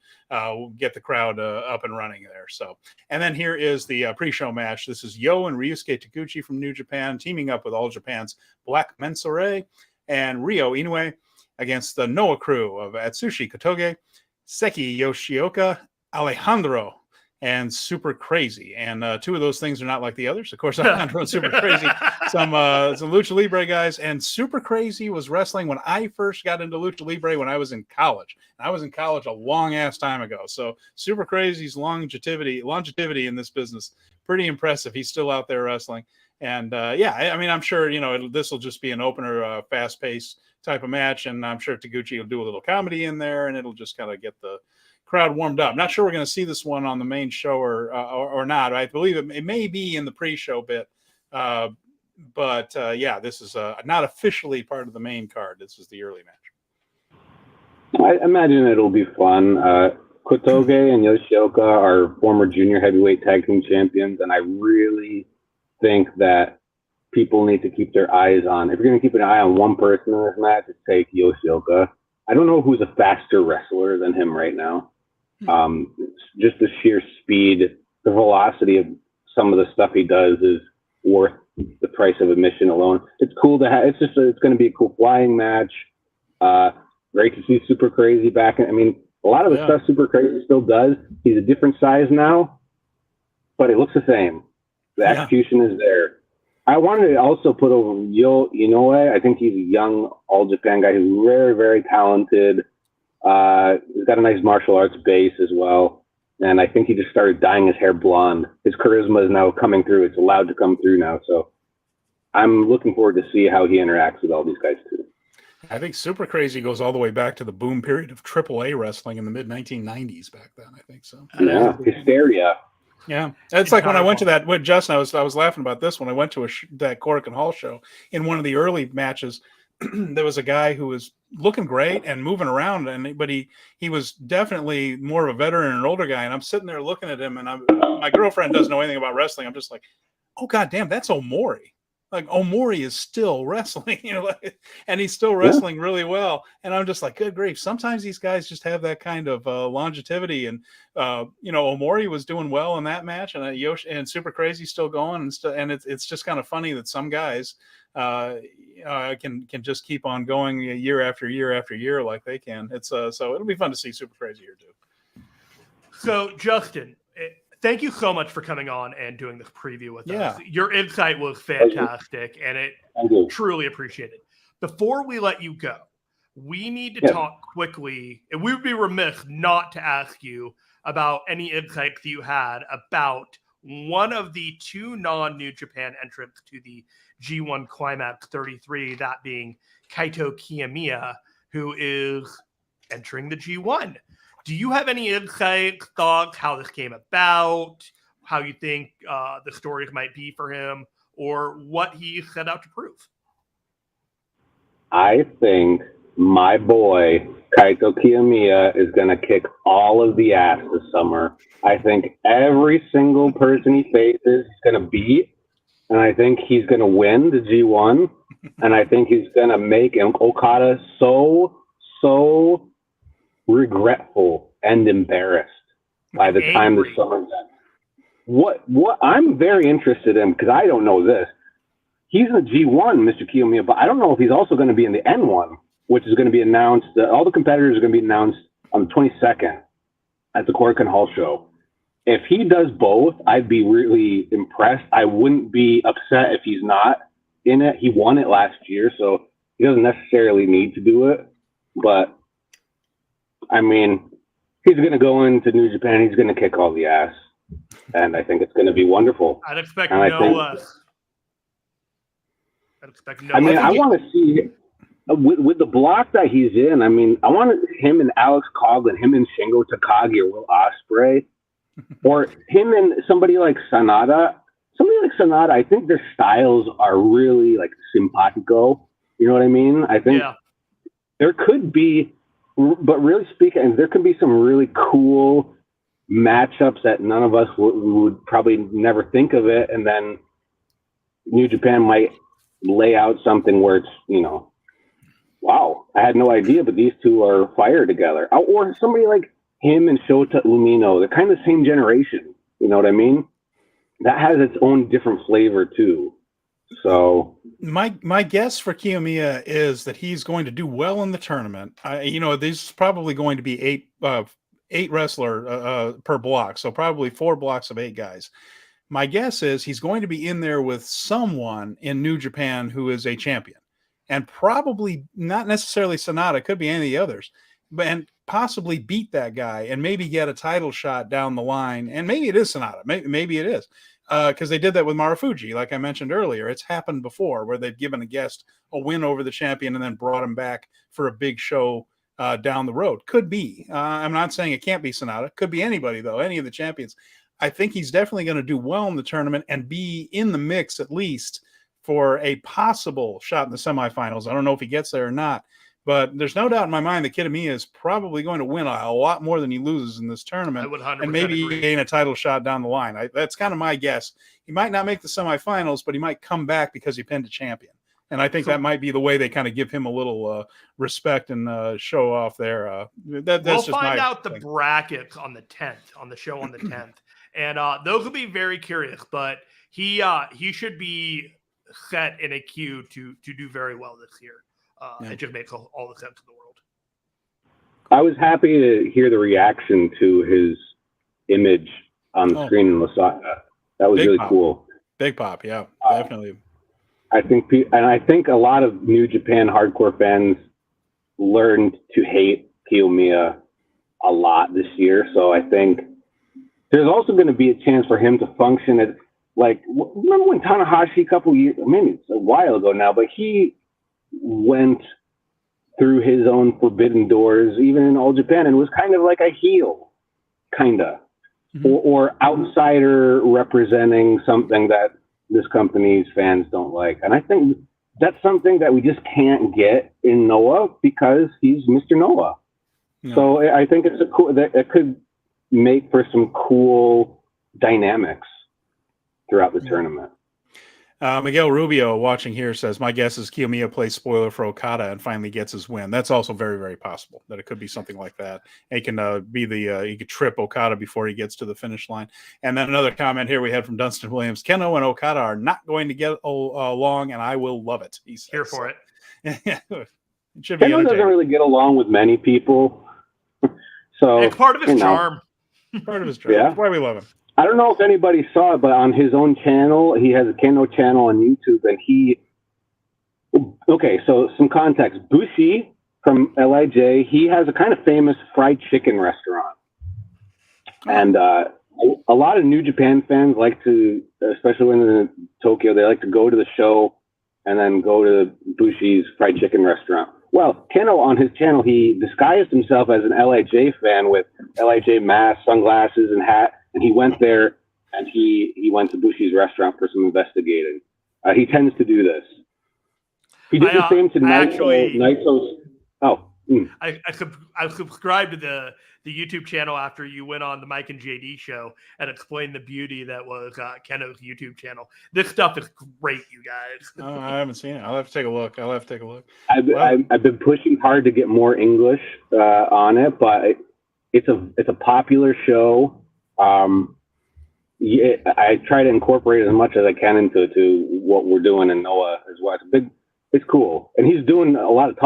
get the crowd up and running there. So, and then here is the pre-show match. This is Yo and Ryusuke Taguchi from New Japan teaming up with All Japan's Black Mensore and Ryo Inoue against the Noah crew of Atsushi Kotoge, Seki Yoshioka, Alejandro, and Super Crazy. And two of those things are not like the others. Of course, Alejandro and Super Crazy, some Lucha Libre guys. And Super Crazy was wrestling when I first got into Lucha Libre when I was in college. And I was in college a long-ass time ago. So Super Crazy's longevity in this business, pretty impressive. He's still out there wrestling. And, yeah, I mean, I'm sure, this will just be an opener, fast-paced type of match. And I'm sure Taguchi will do a little comedy in there, and it'll just kind of get the crowd warmed up. Not sure we're going to see this one on the main show or not. I believe it may be in the pre-show bit, but yeah, this is not officially part of the main card. This is the early match.
I imagine it'll be fun. Kotoge and Yoshioka are former junior heavyweight tag team champions, and I really think that people need to keep their eyes on. If you're going to keep an eye on one person in this match, it's take Yoshioka. I don't know who's a faster wrestler than him right now. Just the sheer speed, the velocity of some of the stuff he does is worth the price of admission alone. It's cool to have. It's going to be a cool flying match. Great to see Super Crazy back. I mean, a lot of the stuff Super Crazy still does. He's a different size now, but it looks the same. The execution is there. I wanted to also put over Yo Inoue. I think he's a young All Japan guy who's very, very talented. He's got a nice martial arts base as well. And I think he just started dyeing his hair blonde. His charisma is now coming through. It's allowed to come through now. So I'm looking forward to see how he interacts with all these guys too.
I think Super Crazy goes all the way back to the boom period of AAA wrestling in the mid 1990s. Back then, I think so.
Yeah, Hysteria.
Yeah, it's like when I went to that with Justin. I was laughing about this when I went to that Cork and Hall show. In one of the early matches, there was a guy who was looking great and moving around, but he was definitely more of a veteran and an older guy. And I'm sitting there looking at him, and my girlfriend doesn't know anything about wrestling. I'm just like, oh goddamn, that's Omori. Like Omori is still wrestling, and he's still wrestling really well. And I'm just like, good grief. Sometimes these guys just have that kind of longevity. And Omori was doing well in that match, and Yoshi and Super Crazy still going, and it's just kind of funny that some guys can just keep on going year after year after year like they can. It's so it'll be fun to see Super Crazy here too.
So Justin, thank you so much for coming on and doing this preview with us. Your insight was fantastic, and it truly appreciated. Before we let you go, we need to talk quickly, and we would be remiss not to ask you about any insights you had about one of the two non-New Japan entrants to the G1 Climax 33, that being Kaito Kiyomiya, who is entering the G1. Do you have any insight, thoughts, how this came about, how you think the stories might be for him, or what he set out to prove?
I think my boy, Kaito Kiyomiya, is going to kick all of the ass this summer. I think every single person he faces is going to beat, and I think he's going to win the G1, and I think he's going to make Okada so regretful and embarrassed by the time the summer's done. What I'm very interested in, because I don't know this, he's in the G1, Mr. Kiyomiya, but I don't know if he's also going to be in the N1, which is going to be announced. All the competitors are going to be announced on the 22nd at the Cork and Hall show. If he does both, I'd be really impressed. I wouldn't be upset if he's not in it. He won it last year, so he doesn't necessarily need to do it. But I mean, he's going to go into New Japan. He's going to kick all the ass, and I think it's going to be wonderful.
I'd expect no less.
I mean, I want to see with the block that he's in. I mean, I want him and Alex Coughlin, him and Shingo Takagi or Will Ospreay, or him and somebody like SANADA. Somebody like SANADA, I think their styles are really like simpatico. You know what I mean? I think there could be, but really speaking, there could be some really cool matchups that none of us would probably never think of it. And then New Japan might lay out something where it's, wow, I had no idea, but these two are fire together. Or somebody like him and Shota Umino, they're kind of the same generation. You know what I mean? That has its own different flavor too. So
my guess for Kiyomiya is that he's going to do well in the tournament. This is probably going to be eight wrestler per block, so probably 4 blocks of 8 guys. My guess is he's going to be in there with someone in New Japan who is a champion, and probably not necessarily SANADA, could be any of the others, and possibly beat that guy and maybe get a title shot down the line. And maybe it is SANADA, maybe it is. Because they did that with Marufuji, like I mentioned earlier. It's happened before where they've given a guest a win over the champion and then brought him back for a big show down the road. Could be. I'm not saying it can't be SANADA. Could be anybody, though, any of the champions. I think he's definitely going to do well in the tournament and be in the mix at least for a possible shot in the semifinals. I don't know if he gets there or not. But there's no doubt in my mind that Kiyomiya is probably going to win a lot more than he loses in this tournament.
I would 100%
and maybe
agree.
gain a title shot down the line. That's kind of my guess. He might not make the semifinals, but he might come back because he pinned a champion. And I think that might be the way they kind of give him a little respect and show off there.
We'll find out the brackets on the 10th, on the show on the 10th. And those will be very curious. But he should be set in a queue to do very well this year. It just makes all the sense in the world.
I was happy to hear the reaction to his image on the screen in Lasaka. That was really cool.
Big pop, yeah, definitely.
I think a lot of New Japan hardcore fans learned to hate Kiyomiya a lot this year. So I think there's also going to be a chance for him to function like, remember when Tanahashi a couple years, maybe it's a while ago now, but he went through his own forbidden doors, even in All Japan, and was kind of like a heel, or outsider representing something that this company's fans don't like. And I think that's something that we just can't get in Noah because he's Mr. Noah. No. So I think it's that could make for some cool dynamics throughout the tournament.
Miguel Rubio watching here says, my guess is Kiyomiya plays spoiler for Okada and finally gets his win. That's also very, very possible that it could be something like that. He can he could trip Okada before he gets to the finish line. And then another comment here we had from Dunstan Williams, Keno and Okada are not going to get along, and I will love it. He's
here for it.
It should be Keno doesn't really get along with many people. So
it's part of his charm.
Part of his charm.
Yeah.
That's why we love him.
I don't know if anybody saw it, but on his own channel, he has a Keno channel on YouTube, and so some context. Bushi from LIJ, he has a kind of famous fried chicken restaurant. And a lot of New Japan fans like to, especially when they're in Tokyo, they like to go to the show and then go to Bushi's fried chicken restaurant. Well, Keno on his channel, he disguised himself as an LIJ fan with LIJ mask, sunglasses, and hat. And he went there, and he went to Bushi's restaurant for some investigating. He tends to do this. He did the same to Naito's.
I subscribed to the YouTube channel after you went on the Mike and JD show and explained the beauty that was Keno's YouTube channel. This stuff is great, you guys.
Oh, I haven't seen it. I'll have to take a look.
I've been pushing hard to get more English on it, but it's a popular show. I try to incorporate as much as I can into what we're doing in Noah as well. It's cool, and he's doing a lot of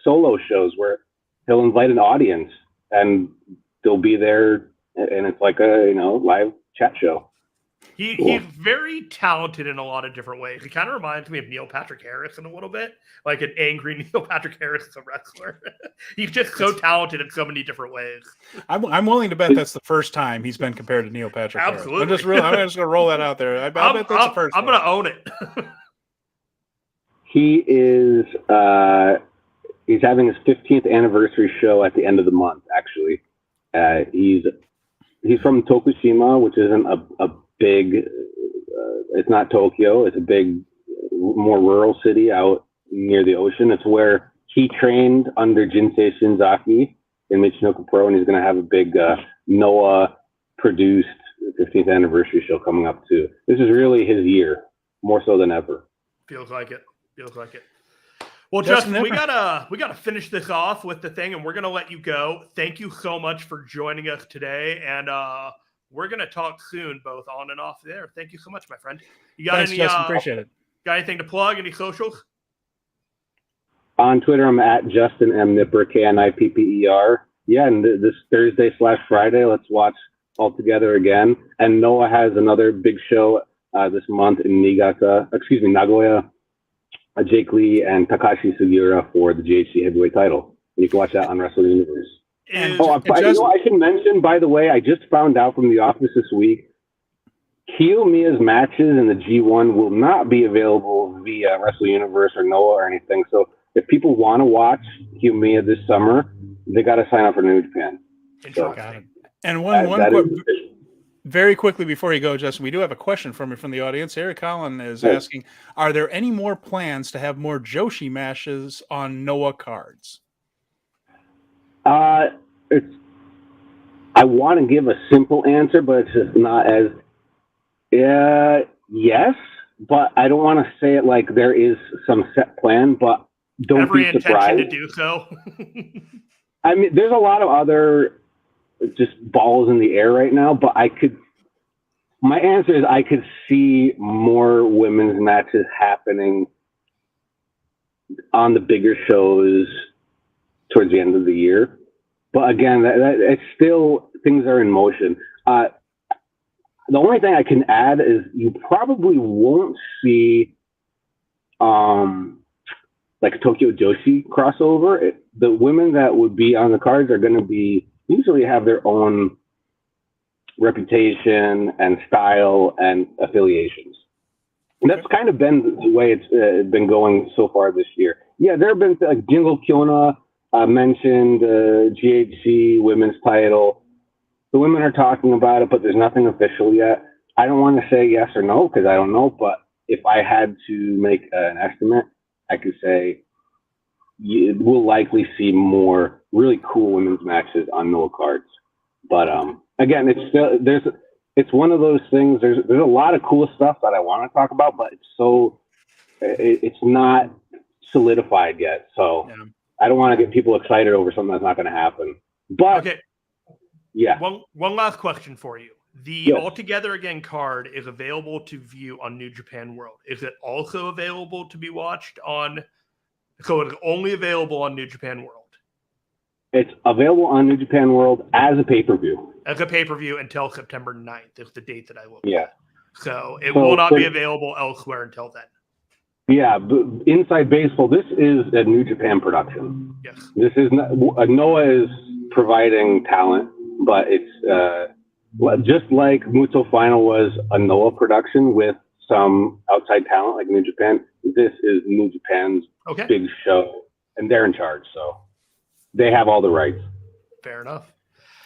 solo shows where he'll invite an audience and they'll be there, and it's like a live chat show.
He's very talented in a lot of different ways. He kind of reminds me of Neil Patrick Harris in a little bit, like an angry Neil Patrick Harris as a wrestler. He's just so talented in so many different ways.
I'm willing to bet that's the first time he's been compared to Neil Patrick
Absolutely.
Harris. I'm just going to roll that out there. I bet that's the first.
I'm going to own it.
He is he's having his 15th anniversary show at the end of the month. Actually, he's from Tokushima, which isn't a big, it's not Tokyo. It's a big, more rural city out near the ocean. It's where he trained under Jinsei Shinzaki in Michinoku Pro, and he's going to have a big Noah-produced 15th anniversary show coming up too. This is really his year, more so than ever.
Feels like it. Well, Justin, we gotta finish this off with the thing, and we're gonna let you go. Thank you so much for joining us today, and we're going to talk soon, both on and off there. Thank you so much, my friend. You got
Thanks, Justin. Appreciate it.
Got anything to plug? Any socials?
On Twitter, I'm at Justin M. Knipper, Knipper. Yeah, and this Thursday/Friday, let's watch all together again. And Noah has another big show this month in Nagoya. Jake Lee and Takashi Sugiura for the GHC heavyweight title. And you can watch that on Wrestle Universe. I should mention, by the way, I just found out from the office this week, Kiyomiya's matches in the G1 will not be available via Wrestle Universe or Noah or anything. So if people want to watch Kiyomiya this summer, they got to sign up for New Japan.
And very quickly before you go, Justin, we do have a question from the audience. Eric Collin is asking, are there any more plans to have more Joshi matches on Noah cards?
I want to give a simple answer, but it's just not as yes, but I don't want to say it like there is some set plan, but don't be surprised.
Every intention to do so.
I mean, there's a lot of other just balls in the air right now, but my answer is I could see more women's matches happening on the bigger shows towards the end of the year. But again, it's still, things are in motion. The only thing I can add is you probably won't see like a Tokyo Joshi crossover. The women that would be on the cards are going to usually have their own reputation and style and affiliations. And that's kind of been the way it's been going so far this year. Yeah, there have been like Jingle Kiona mentioned, GHC women's title. The women are talking about it, but there's nothing official yet. I don't want to say yes or no because I don't know, but if I had to make an estimate, I could say we'll likely see more really cool women's matches on Noah cards. But again, it's still it's one of those things. There's a lot of cool stuff that I want to talk about, but it's not solidified yet. So yeah. I don't want to get people excited over something that's not going to happen. But
okay,
yeah.
One last question for you. The All Together Again card is available to view on New Japan World. Is it also available to be watched on? So it's only available on New Japan World.
It's available on New Japan World as a pay-per-view.
As a pay-per-view until September 9th is the date that I looked at. So it will not be available elsewhere until then.
Yeah, Inside Baseball, this is a New Japan production.
Yes.
This is not, Noah is providing talent, but it's just like Muto Final was a Noah production with some outside talent like New Japan. This is New Japan's big show, and they're in charge, so they have all the rights.
Fair enough.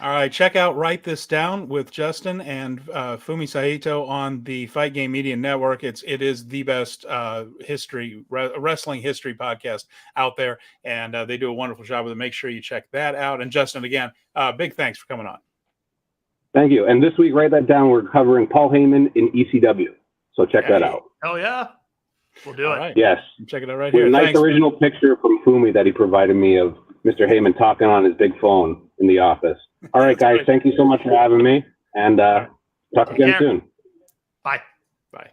All right, check out Write This Down with Justin and Fumi Saito on the Fight Game Media Network. It is the best wrestling history podcast out there, and they do a wonderful job with it. Make sure you check that out. And Justin, again, big thanks for coming on.
Thank you. And this week, write that down, we're covering Paul Heyman in ECW. So check that out.
Hell yeah. We'll do it.
Right.
Yes.
Check it out right
with
here.
A nice
Thanks.
original picture from Fumi that he provided me of Mr. Heyman talking on his big phone in the office. All right, guys. Thank you so much for having me. And talk again soon.
Bye.
Bye.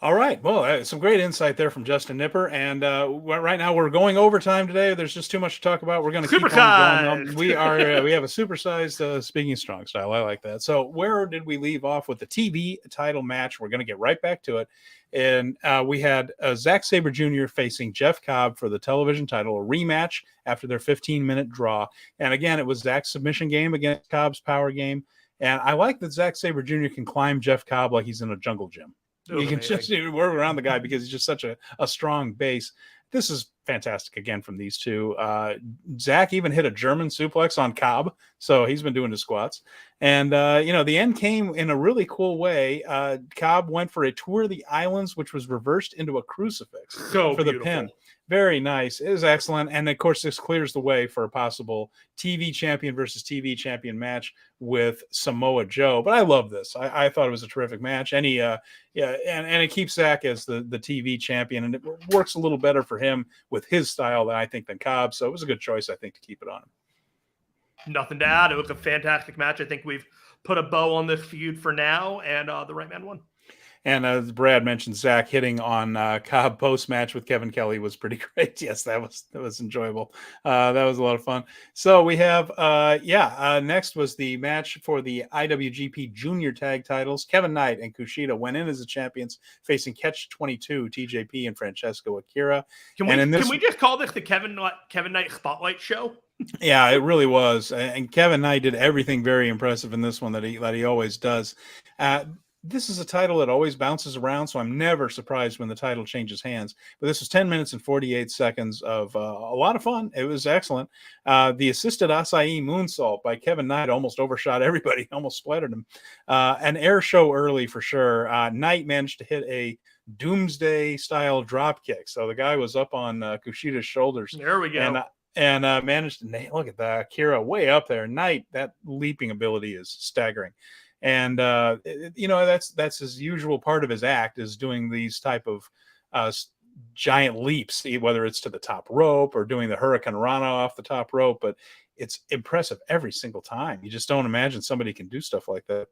All right. Well, some great insight there from Justin Knipper. And right now we're going overtime today. There's just too much to talk about. We're going to keep on going. We have a supersized Speaking of Strong Style. I like that. So where did we leave off with the TV title match? We're going to get right back to it. And we had Zack Sabre Jr. facing Jeff Cobb for the television title, a rematch after their 15-minute draw. And again, it was Zack's submission game against Cobb's power game. And I like that Zack Sabre Jr. can climb Jeff Cobb like he's in a jungle gym. You can just work around the guy because he's just such a strong base. This is fantastic again from these two. Zach even hit a German suplex on Cobb, so he's been doing the squats. And, the end came in a really cool way. Cobb went for a tour of the islands, which was reversed into a crucifix for the pin. Very nice. It was excellent. And, of course, this clears the way for a possible TV champion versus TV champion match with Samoa Joe. But I love this. I thought it was a terrific match. And and it keeps Zach as the TV champion. And it works a little better for him with his style than Cobb. So it was a good choice, I think, to keep it on him.
Nothing to add. It was a fantastic match. I think we've put a bow on this feud for now. And the right man won.
And as Brad mentioned, Zach hitting on Cobb post-match with Kevin Kelly was pretty great. Yes, that was enjoyable. That was a lot of fun. So we have, next was the match for the IWGP Junior Tag titles. Kevin Knight and Kushida went in as the champions, facing Catch-22, TJP and Francesco Akira.
Can we just call this the Kevin Knight Spotlight Show?
Yeah, it really was. And Kevin Knight did everything very impressive in this one that he always does. This is a title that always bounces around, so I'm never surprised when the title changes hands. But this was 10 minutes and 48 seconds of a lot of fun. It was excellent. The assisted Asai moonsault by Kevin Knight almost overshot everybody, almost splattered him. An air show early for sure. Knight managed to hit a Doomsday-style drop kick. So the guy was up on Kushida's shoulders.
There we go.
And managed to nail, look at that, Akira way up there. Knight, that leaping ability is staggering. And, that's his usual part of his act is doing these type of giant leaps, whether it's to the top rope or doing the Hurricane Rana off the top rope. But it's impressive every single time. You just don't imagine somebody can do stuff like that.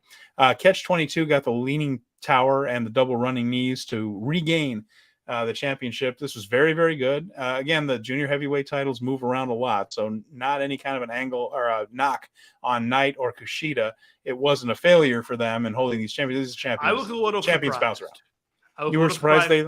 Catch-22 got the leaning tower and the double running knees to regain the championship. This was very, very good. Again, the junior heavyweight titles move around a lot, so not any kind of an angle or a knock on Knight or Kushida. It wasn't a failure for them in holding these champions. These champions.
I was a little
champions
surprised.
bounce around. You were surprised they?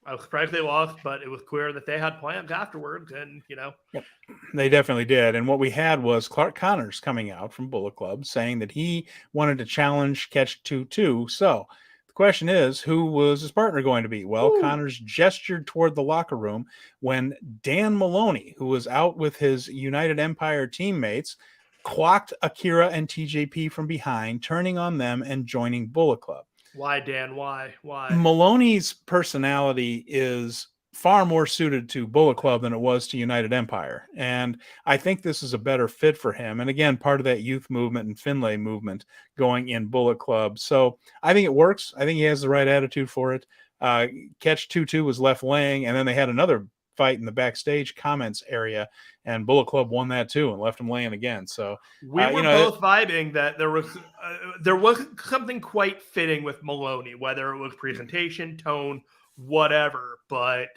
I was surprised they lost, but it was clear that they had plans afterwards, and
Yep. They definitely did. And what we had was Clark Connors coming out from Bullet Club saying that he wanted to challenge Catch 2-2. So the question is, who was his partner going to be? Well, Connors gestured toward the locker room when Dan Maloney, who was out with his United Empire teammates, clocked Akira and TJP from behind, turning on them and joining Bullet Club.
Why, Dan? Why?
Maloney's personality is far more suited to Bullet Club than it was to United Empire. And I think this is a better fit for him. And again, part of that youth movement and Finlay movement going in Bullet Club. So I think it works. I think he has the right attitude for it. Catch 2-2 was left laying, and then they had another fight in the backstage comments area, and Bullet Club won that too and left him laying again. So
we were both vibing that there wasn't something quite fitting with Maloney, whether it was presentation, tone, whatever, but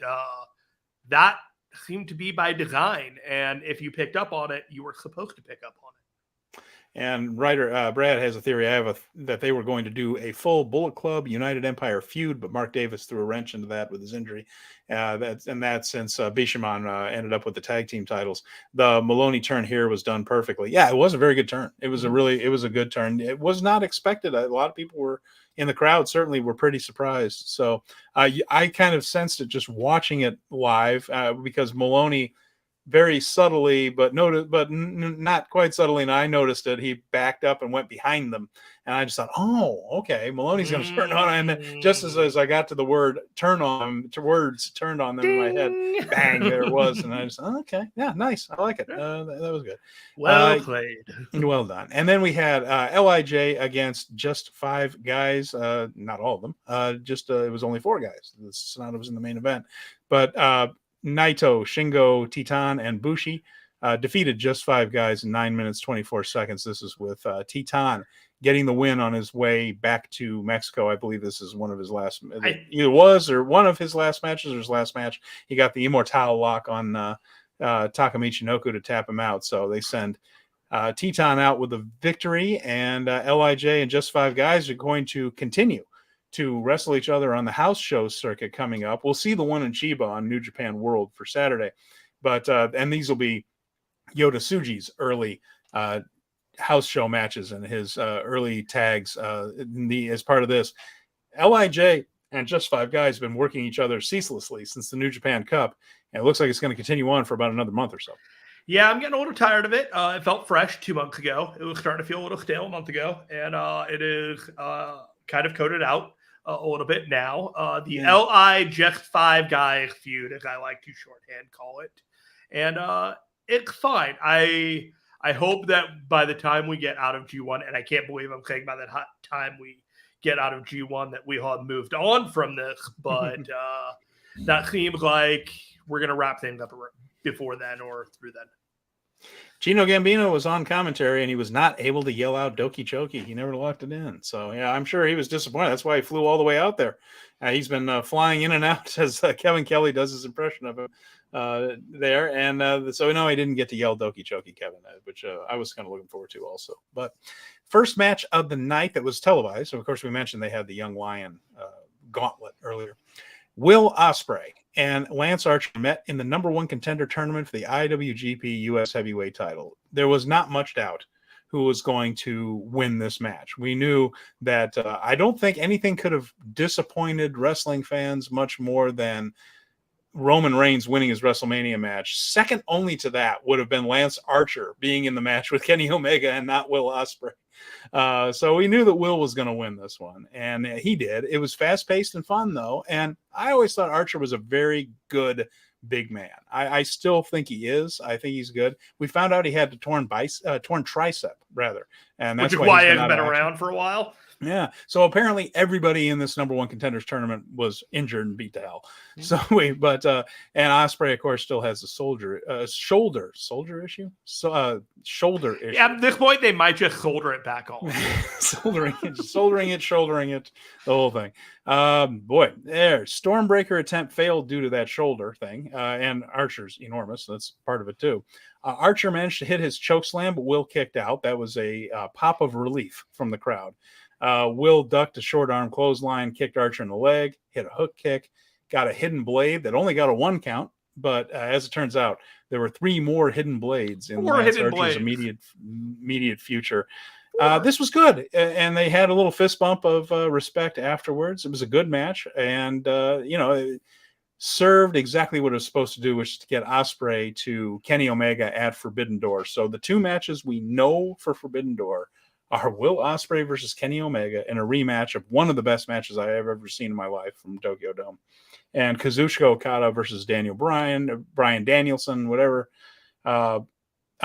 that seemed to be by design, and if you picked up on it, you were supposed to pick up on it.
And writer Brad has a theory that they were going to do a full Bullet Club United Empire feud, but Mark Davis threw a wrench into that with his injury. Since Bishamon ended up with the tag team titles, the Maloney turn here was done perfectly. Yeah, it was a very good turn. It was a good turn. It was not expected. A lot of people were in the crowd, certainly were pretty surprised. So I kind of sensed it just watching it live because Maloney very subtly, but not quite subtly, and I noticed it. He backed up and went behind them, and I just thought, "Oh, okay, Maloney's going to turn on." And then just as I got to the word "turn on," words turned on them in my head. Bang! There it was, and I just, okay, yeah, nice. I like it. That was good.
Well played.
Well done. And then we had Lij against just 5 guys. Not all of them. It was only 4 guys. The SANADA was in the main event, but Naito, Shingo, Titan, and Bushi defeated just 5 guys in 9 minutes, 24 seconds. This is with Titan getting the win on his way back to Mexico. I believe this is one of his last, either was or one of his last matches or his last match. He got the Immortal lock on Taka Michinoku to tap him out. So they send Titan out with a victory, and Lij and just 5 guys are going to continue to wrestle each other on the house show circuit coming up. We'll see the one in Chiba on New Japan World for Saturday, but and these will be Yota Tsuji's early house show matches and his early tags as part of this. Lij and just 5 guys have been working each other ceaselessly since the New Japan Cup, and it looks like it's going to continue on for about another month or so.
Yeah, I'm getting a little tired of it. It felt fresh 2 months ago. It was starting to feel a little stale a month ago, and it is kind of coated out a little bit now. The LI just 5 guys feud, as I like to shorthand call it. And it's fine. I hope that by the time we get out of G1, and I can't believe I'm saying by the time we get out of G1 that we all have moved on from this, but that seems like we're going to wrap things up before then or through then.
Gino Gambino was on commentary, and he was not able to yell out Doki Choki. He never left it in. So, yeah, I'm sure he was disappointed. That's why he flew all the way out there. He's been flying in and out as Kevin Kelly does his impression of him there. And so, no, he didn't get to yell Doki Choki, Kevin, which I was kind of looking forward to also. But first match of the night that was televised. So, of course, we mentioned they had the Young Lion gauntlet earlier. Will Ospreay and Lance Archer met in the #1 contender tournament for the IWGP US Heavyweight title. There was not much doubt who was going to win this match. We knew that I don't think anything could have disappointed wrestling fans much more than Roman Reigns winning his WrestleMania match. Second only to that would have been Lance Archer being in the match with Kenny Omega and not Will Ospreay. So we knew that Will was going to win this one, and he did. It was fast-paced and fun, though, and I always thought Archer was a very good big man. I still think he is. I think he's good. We found out he had a torn tricep, rather, and that's
why he hasn't been around for a while.
Yeah. So apparently everybody in this #1 contenders tournament was injured and beat to hell. Mm-hmm. So and Ospreay, of course, still has a shoulder issue. So shoulder issue.
Yeah, at this point, they might just solder it back on.
Shouldering it, the whole thing. Stormbreaker attempt failed due to that shoulder thing. And Archer's enormous. So that's part of it too. Archer managed to hit his chokeslam, but Will kicked out. That was a pop of relief from the crowd. Will ducked a short arm clothesline, kicked Archer in the leg, hit a hook kick, got a hidden blade that only got a 1 count. But as it turns out, there were 3 more hidden blades in Lance Archer's immediate future. This was good, and they had a little fist bump of respect afterwards. It was a good match, and it served exactly what it was supposed to do, which is to get Ospreay to Kenny Omega at Forbidden Door. So the 2 matches we know for Forbidden Door are Will Ospreay versus Kenny Omega in a rematch of one of the best matches I have ever seen in my life from Tokyo Dome, and Kazuchika Okada versus Bryan Danielson, whatever.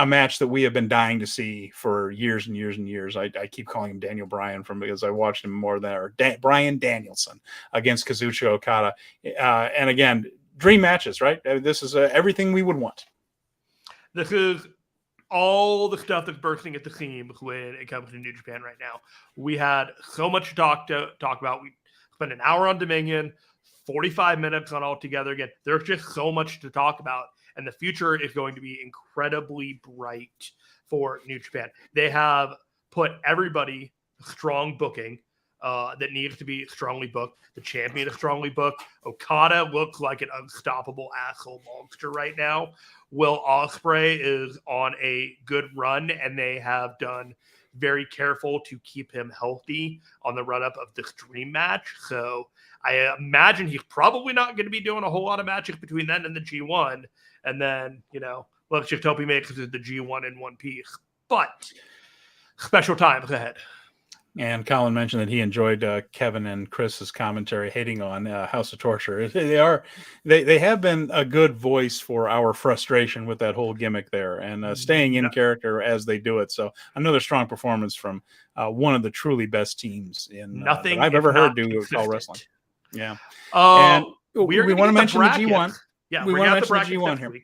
A match that we have been dying to see for years and years and years. I keep calling him Daniel Bryan because I watched him more than Bryan Danielson against Kazuchika Okada. And again, dream matches, right? This is everything we would want.
This is all the stuff that's bursting at the seams when it comes to New Japan right now. We had so much to talk about. We spent an hour on Dominion, 45 minutes on Altogether. Again, there's just so much to talk about. And the future is going to be incredibly bright for New Japan. They have put everybody strong booking that needs to be strongly booked. The champion is strongly booked. Okada looks like an unstoppable asshole monster right now. Will Ospreay is on a good run, and they have done very careful to keep him healthy on the run-up of this dream match. So I imagine he's probably not going to be doing a whole lot of matches between then and the G1. And then, let's just hope he makes it to the G1 in one piece. But special times ahead.
And Colin mentioned that he enjoyed Kevin and Chris's commentary hating on House of Torture. They have been a good voice for our frustration with that whole gimmick there, and staying in character as they do it. So another strong performance from one of the truly best teams in that I've ever heard do Call Wrestling. Yeah. And we want to mention the G1.
Yeah,
we want to mention the G1 here.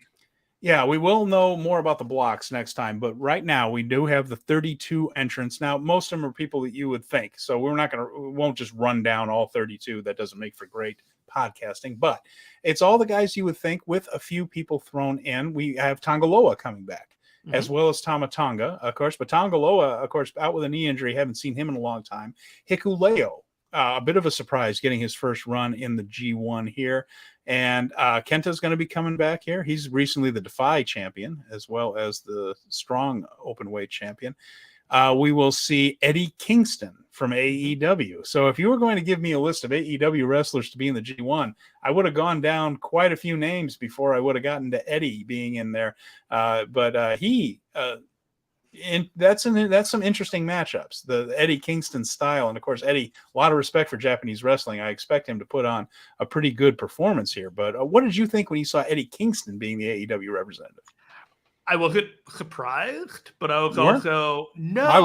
Yeah, we will know more about the blocks next time, but right now we do have the 32 entrants. Now, most of them are people that you would think, so we won't just run down all 32. That doesn't make for great podcasting, but it's all the guys you would think with a few people thrown in. We have Tongaloa coming back, as well as Tama Tonga, of course, but Tongaloa, of course, out with a knee injury. Haven't seen him in a long time. Hikuleo, a bit of a surprise getting his first run in the G1 here. And Kenta's going to be coming back here. He's recently the Defy champion as well as the Strong Openweight champion. We will see Eddie Kingston from AEW. So if you were going to give me a list of AEW wrestlers to be in the G1, I would have gone down quite a few names before I would have gotten to Eddie being in there. But that's some interesting matchups, the Eddie Kingston style. And of course, Eddie, a lot of respect for Japanese wrestling. I expect him to put on a pretty good performance here. But what did you think when you saw Eddie Kingston being the AEW representative?
I wasn't surprised, but I was also I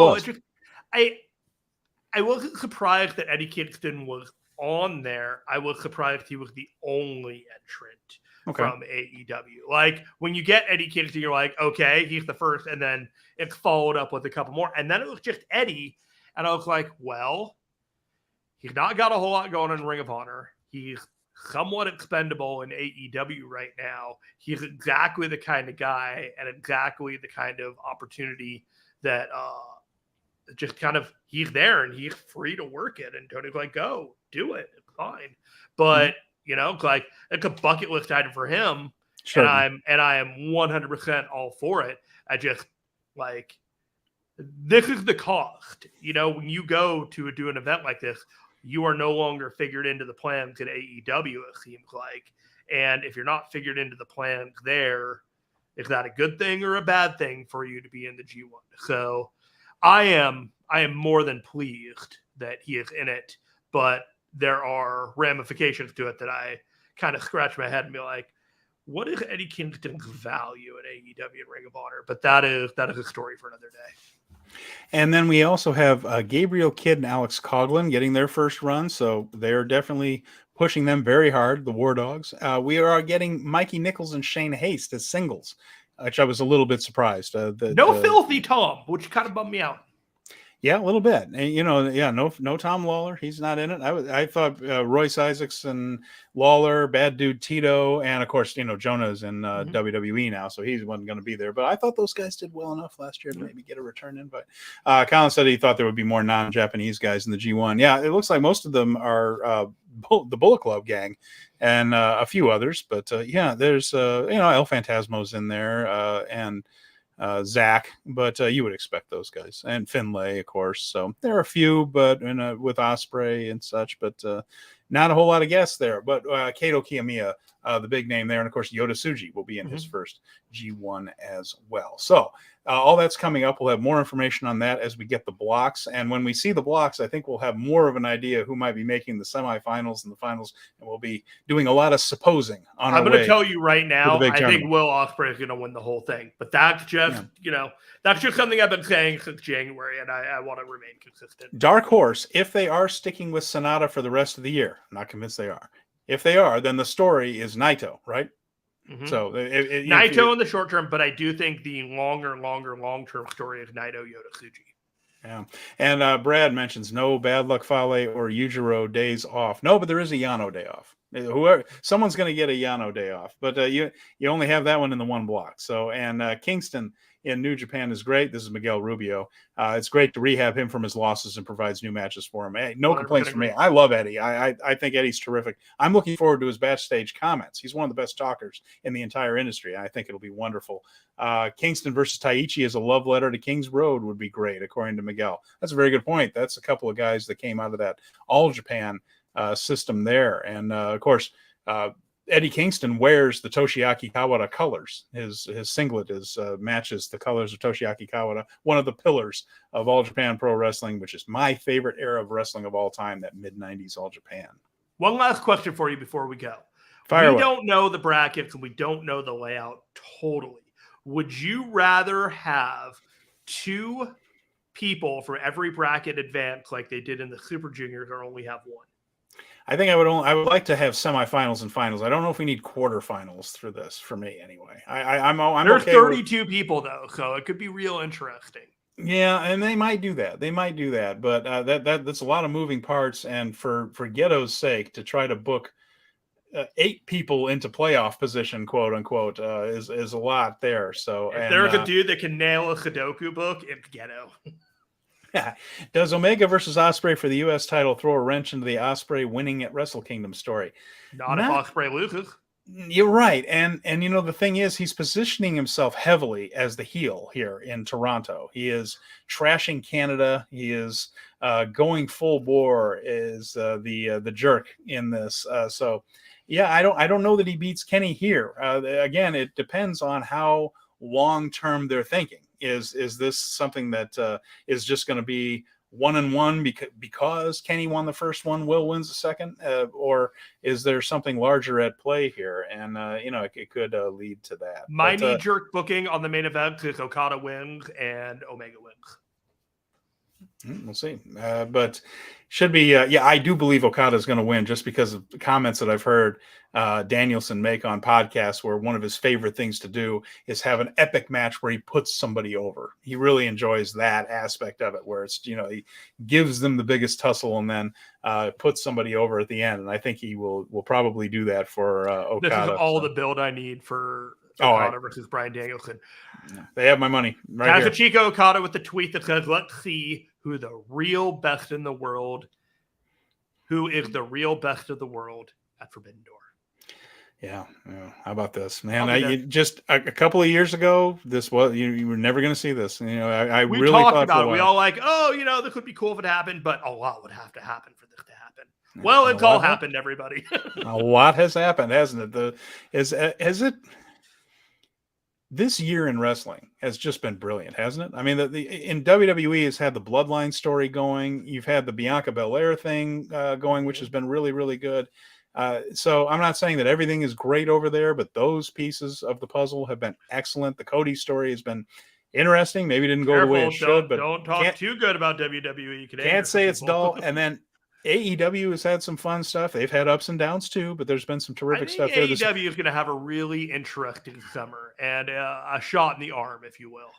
wasn't surprised that Eddie Kingston was on there. I was surprised he was the only entrant from AEW. Like, when you get Eddie Kingston, you're like, okay, he's the first, and then it's followed up with a couple more, and then it was just Eddie, and I was like, well, he's not got a whole lot going on in Ring of Honor. He's somewhat expendable in AEW right now. He's exactly the kind of guy and exactly the kind of opportunity that just kind of, he's there and he's free to work it, and Tony's like, go do it, it's fine. But like, it's a bucket list item for him. Sure. And I am 100% all for it. I just, like, this is the cost. When you go to do an event like this, you are no longer figured into the plans at AEW, it seems like. And if you're not figured into the plans there, is that a good thing or a bad thing for you to be in the G1? So I am more than pleased that he is in it, but there are ramifications to it that I kind of scratch my head and be like, what is Eddie Kingston's value at AEW and Ring of Honor? But that is a story for another day.
And then we also have Gabriel Kidd and Alex Coughlin getting their first run, so they're definitely pushing them very hard, the War Dogs. We are getting Mikey Nichols and Shane Haste as singles, which I was a little bit surprised.
No Filthy Tom, which kind of bummed me out.
Yeah, a little bit. And, no Tom Lawler. He's not in it. I thought Royce Isaacs and Lawler, Bad Dude Tito, and of course, Jonah's in WWE now, so he wasn't going to be there. But I thought those guys did well enough last year to maybe get a return invite. Colin said he thought there would be more non-Japanese guys in the G1. Yeah, it looks like most of them are the Bullet Club gang and a few others. But there's El Phantasmo's in there and Zach, but you would expect those guys, and Finlay, of course. So there are a few, but with Ospreay and such, but not a whole lot of guests there. But Kaito Kiyomiya, the big name there, and of course Yota Tsuji will be in his first G1 as well. So all that's coming up. We'll have more information on that as we get the blocks, and when we see the blocks, I think we'll have more of an idea who might be making the semifinals and the finals, and we'll be doing a lot of supposing on our way.
I'm going to tell you right now, I
tournament.
think Will Ospreay is going to win the whole thing, but that's just that's just something I've been saying since January, and I want to remain consistent.
Dark horse, if they are sticking with SANADA for the rest of the year, I'm not convinced they are. If they are, then the story is Naito, right? So
Naito in the short term, but I do think the long-term story is Naito Yota Tsuji.
Yeah, and Brad mentions no Bad Luck Fale or Yujiro days off. No, but there is a Yano day off. Someone's going to get a Yano day off, but you only have that one in the one block. So, and Kingston in New Japan is great. This is Miguel Rubio. It's great to rehab him from his losses and provides new matches for him. Hey, no complaints from me. I love Eddie. I think Eddie's terrific. I'm looking forward to his backstage comments. He's one of the best talkers in the entire industry. I think it'll be wonderful. Kingston versus Taichi as a love letter to King's Road would be great, according to Miguel. That's a very good point. That's a couple of guys that came out of that All Japan system there. And, of course, Eddie Kingston wears the Toshiaki Kawada colors. His singlet matches the colors of Toshiaki Kawada, one of the pillars of All Japan Pro Wrestling, which is my favorite era of wrestling of all time, that mid-90s All Japan.
One last question for you before we go. We don't know the brackets and we don't know the layout totally. Would you rather have two people for every bracket advance like they did in the Super Juniors, or only have one?
I think I would like to have semifinals and finals. I don't know if we need quarterfinals for this, for me anyway. I'm
There's
okay
32 people though, so it could be real interesting.
Yeah, and they might do that. But that's a lot of moving parts, and for Ghetto's sake, to try to book 8 people into playoff position, quote unquote, is a lot there. So
if there's a dude that can nail a Sudoku book, it's Ghetto.
Does Omega versus Ospreay for the U.S. title throw a wrench into the Ospreay winning at Wrestle Kingdom story?
Not if Ospreay loses.
You're right. And the thing is, he's positioning himself heavily as the heel here in Toronto. He is trashing Canada. He is going full bore as the jerk in this. So I don't know that he beats Kenny here. Again, it depends on how long-term they're thinking. Is this something that is just going to be 1-1 because Kenny won the first one, Will wins the second, or is there something larger at play here? And it could lead to that.
My knee-jerk booking on the main event is Okada wins and Omega wins.
We'll see, but should be. I do believe Okada is going to win, just because of the comments that I've heard Danielson make on podcasts, where one of his favorite things to do is have an epic match where he puts somebody over. He really enjoys that aspect of it, where it's he gives them the biggest tussle and then puts somebody over at the end. And I think he will probably do that for Okada.
This is all the build I need for Okada versus Bryan Danielson.
They have my money right here.
Kazuchika Okada with the tweet that says, "Let's see who the real best in the world, who is the real best of the world at Forbidden Door."
Yeah. How about this, man? Just a couple of years ago, this was you were never going to see this. We really
talked
thought
about it. We all this would be cool if it happened, but a lot would have to happen for this to happen. Well, it's all happened, everybody.
A lot has happened, hasn't it? Has it? This year in wrestling has just been brilliant, hasn't it? I mean, in WWE has had the Bloodline story going. You've had the Bianca Belair thing going, which has been really, really good. So I'm not saying that everything is great over there, but those pieces of the puzzle have been excellent. The Cody story has been interesting. Maybe didn't go the way it should, but
don't talk too good about WWE.
Can't say it's dull. And then AEW has had some fun stuff. They've had ups and downs too, but there's been some terrific stuff there.
AEW is going to have a really interesting summer and a shot in the arm, if you will.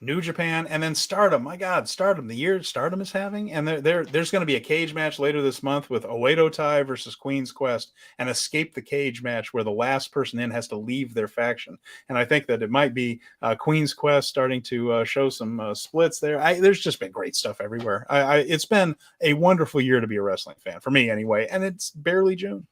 New Japan, and then Stardom. My God, Stardom, the year Stardom is having. And there's going to be a cage match later this month with Oedo Tai versus Queen's Quest, an Escape the Cage match where the last person in has to leave their faction. And I think that it might be Queen's Quest starting to show some splits there. There's just been great stuff everywhere. It's been a wonderful year to be a wrestling fan, for me anyway, and it's barely June.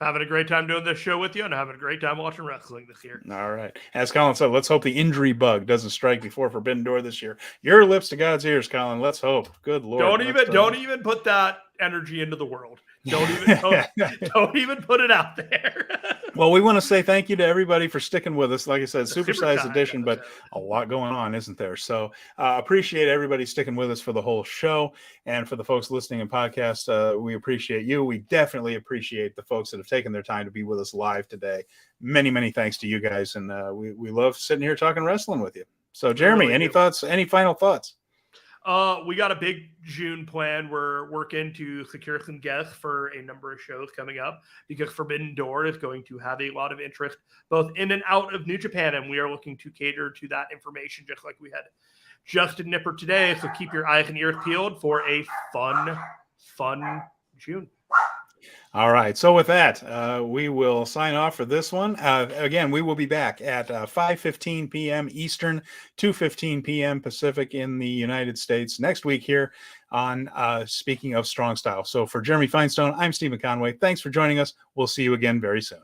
Having a great time doing this show with you and having a great time watching wrestling this year.
All right. As Colin said, let's hope the injury bug doesn't strike before Forbidden Door this year. Your lips to God's ears, Colin. Let's hope. Good Lord.
Don't even put that energy into the world. Don't even put it out there.
Well, we want to say thank you to everybody for sticking with us. Like I said, supersized edition,
episode.
but a lot going on, isn't there? So appreciate everybody sticking with us for the whole show. And for the folks listening in podcast, we appreciate you. We definitely appreciate the folks that have taken their time to be with us live today. Many, many thanks to you guys. And we love sitting here talking wrestling with you. So, Jeremy, any thoughts? Any final thoughts?
We got a big June plan. We're working to secure some guests for a number of shows coming up because Forbidden Door is going to have a lot of interest both in and out of New Japan, and we are looking to cater to that information just like we had Justin Knipper today. So keep your eyes and ears peeled for a fun June.
All right. So with that, we will sign off for this one. Again, we will be back at 5:15 p.m. Eastern, 2:15 p.m. Pacific in the United States next week here on Speaking of Strong Style. So for Jeremy Finestone, I'm Stephen Conway. Thanks for joining us. We'll see you again very soon.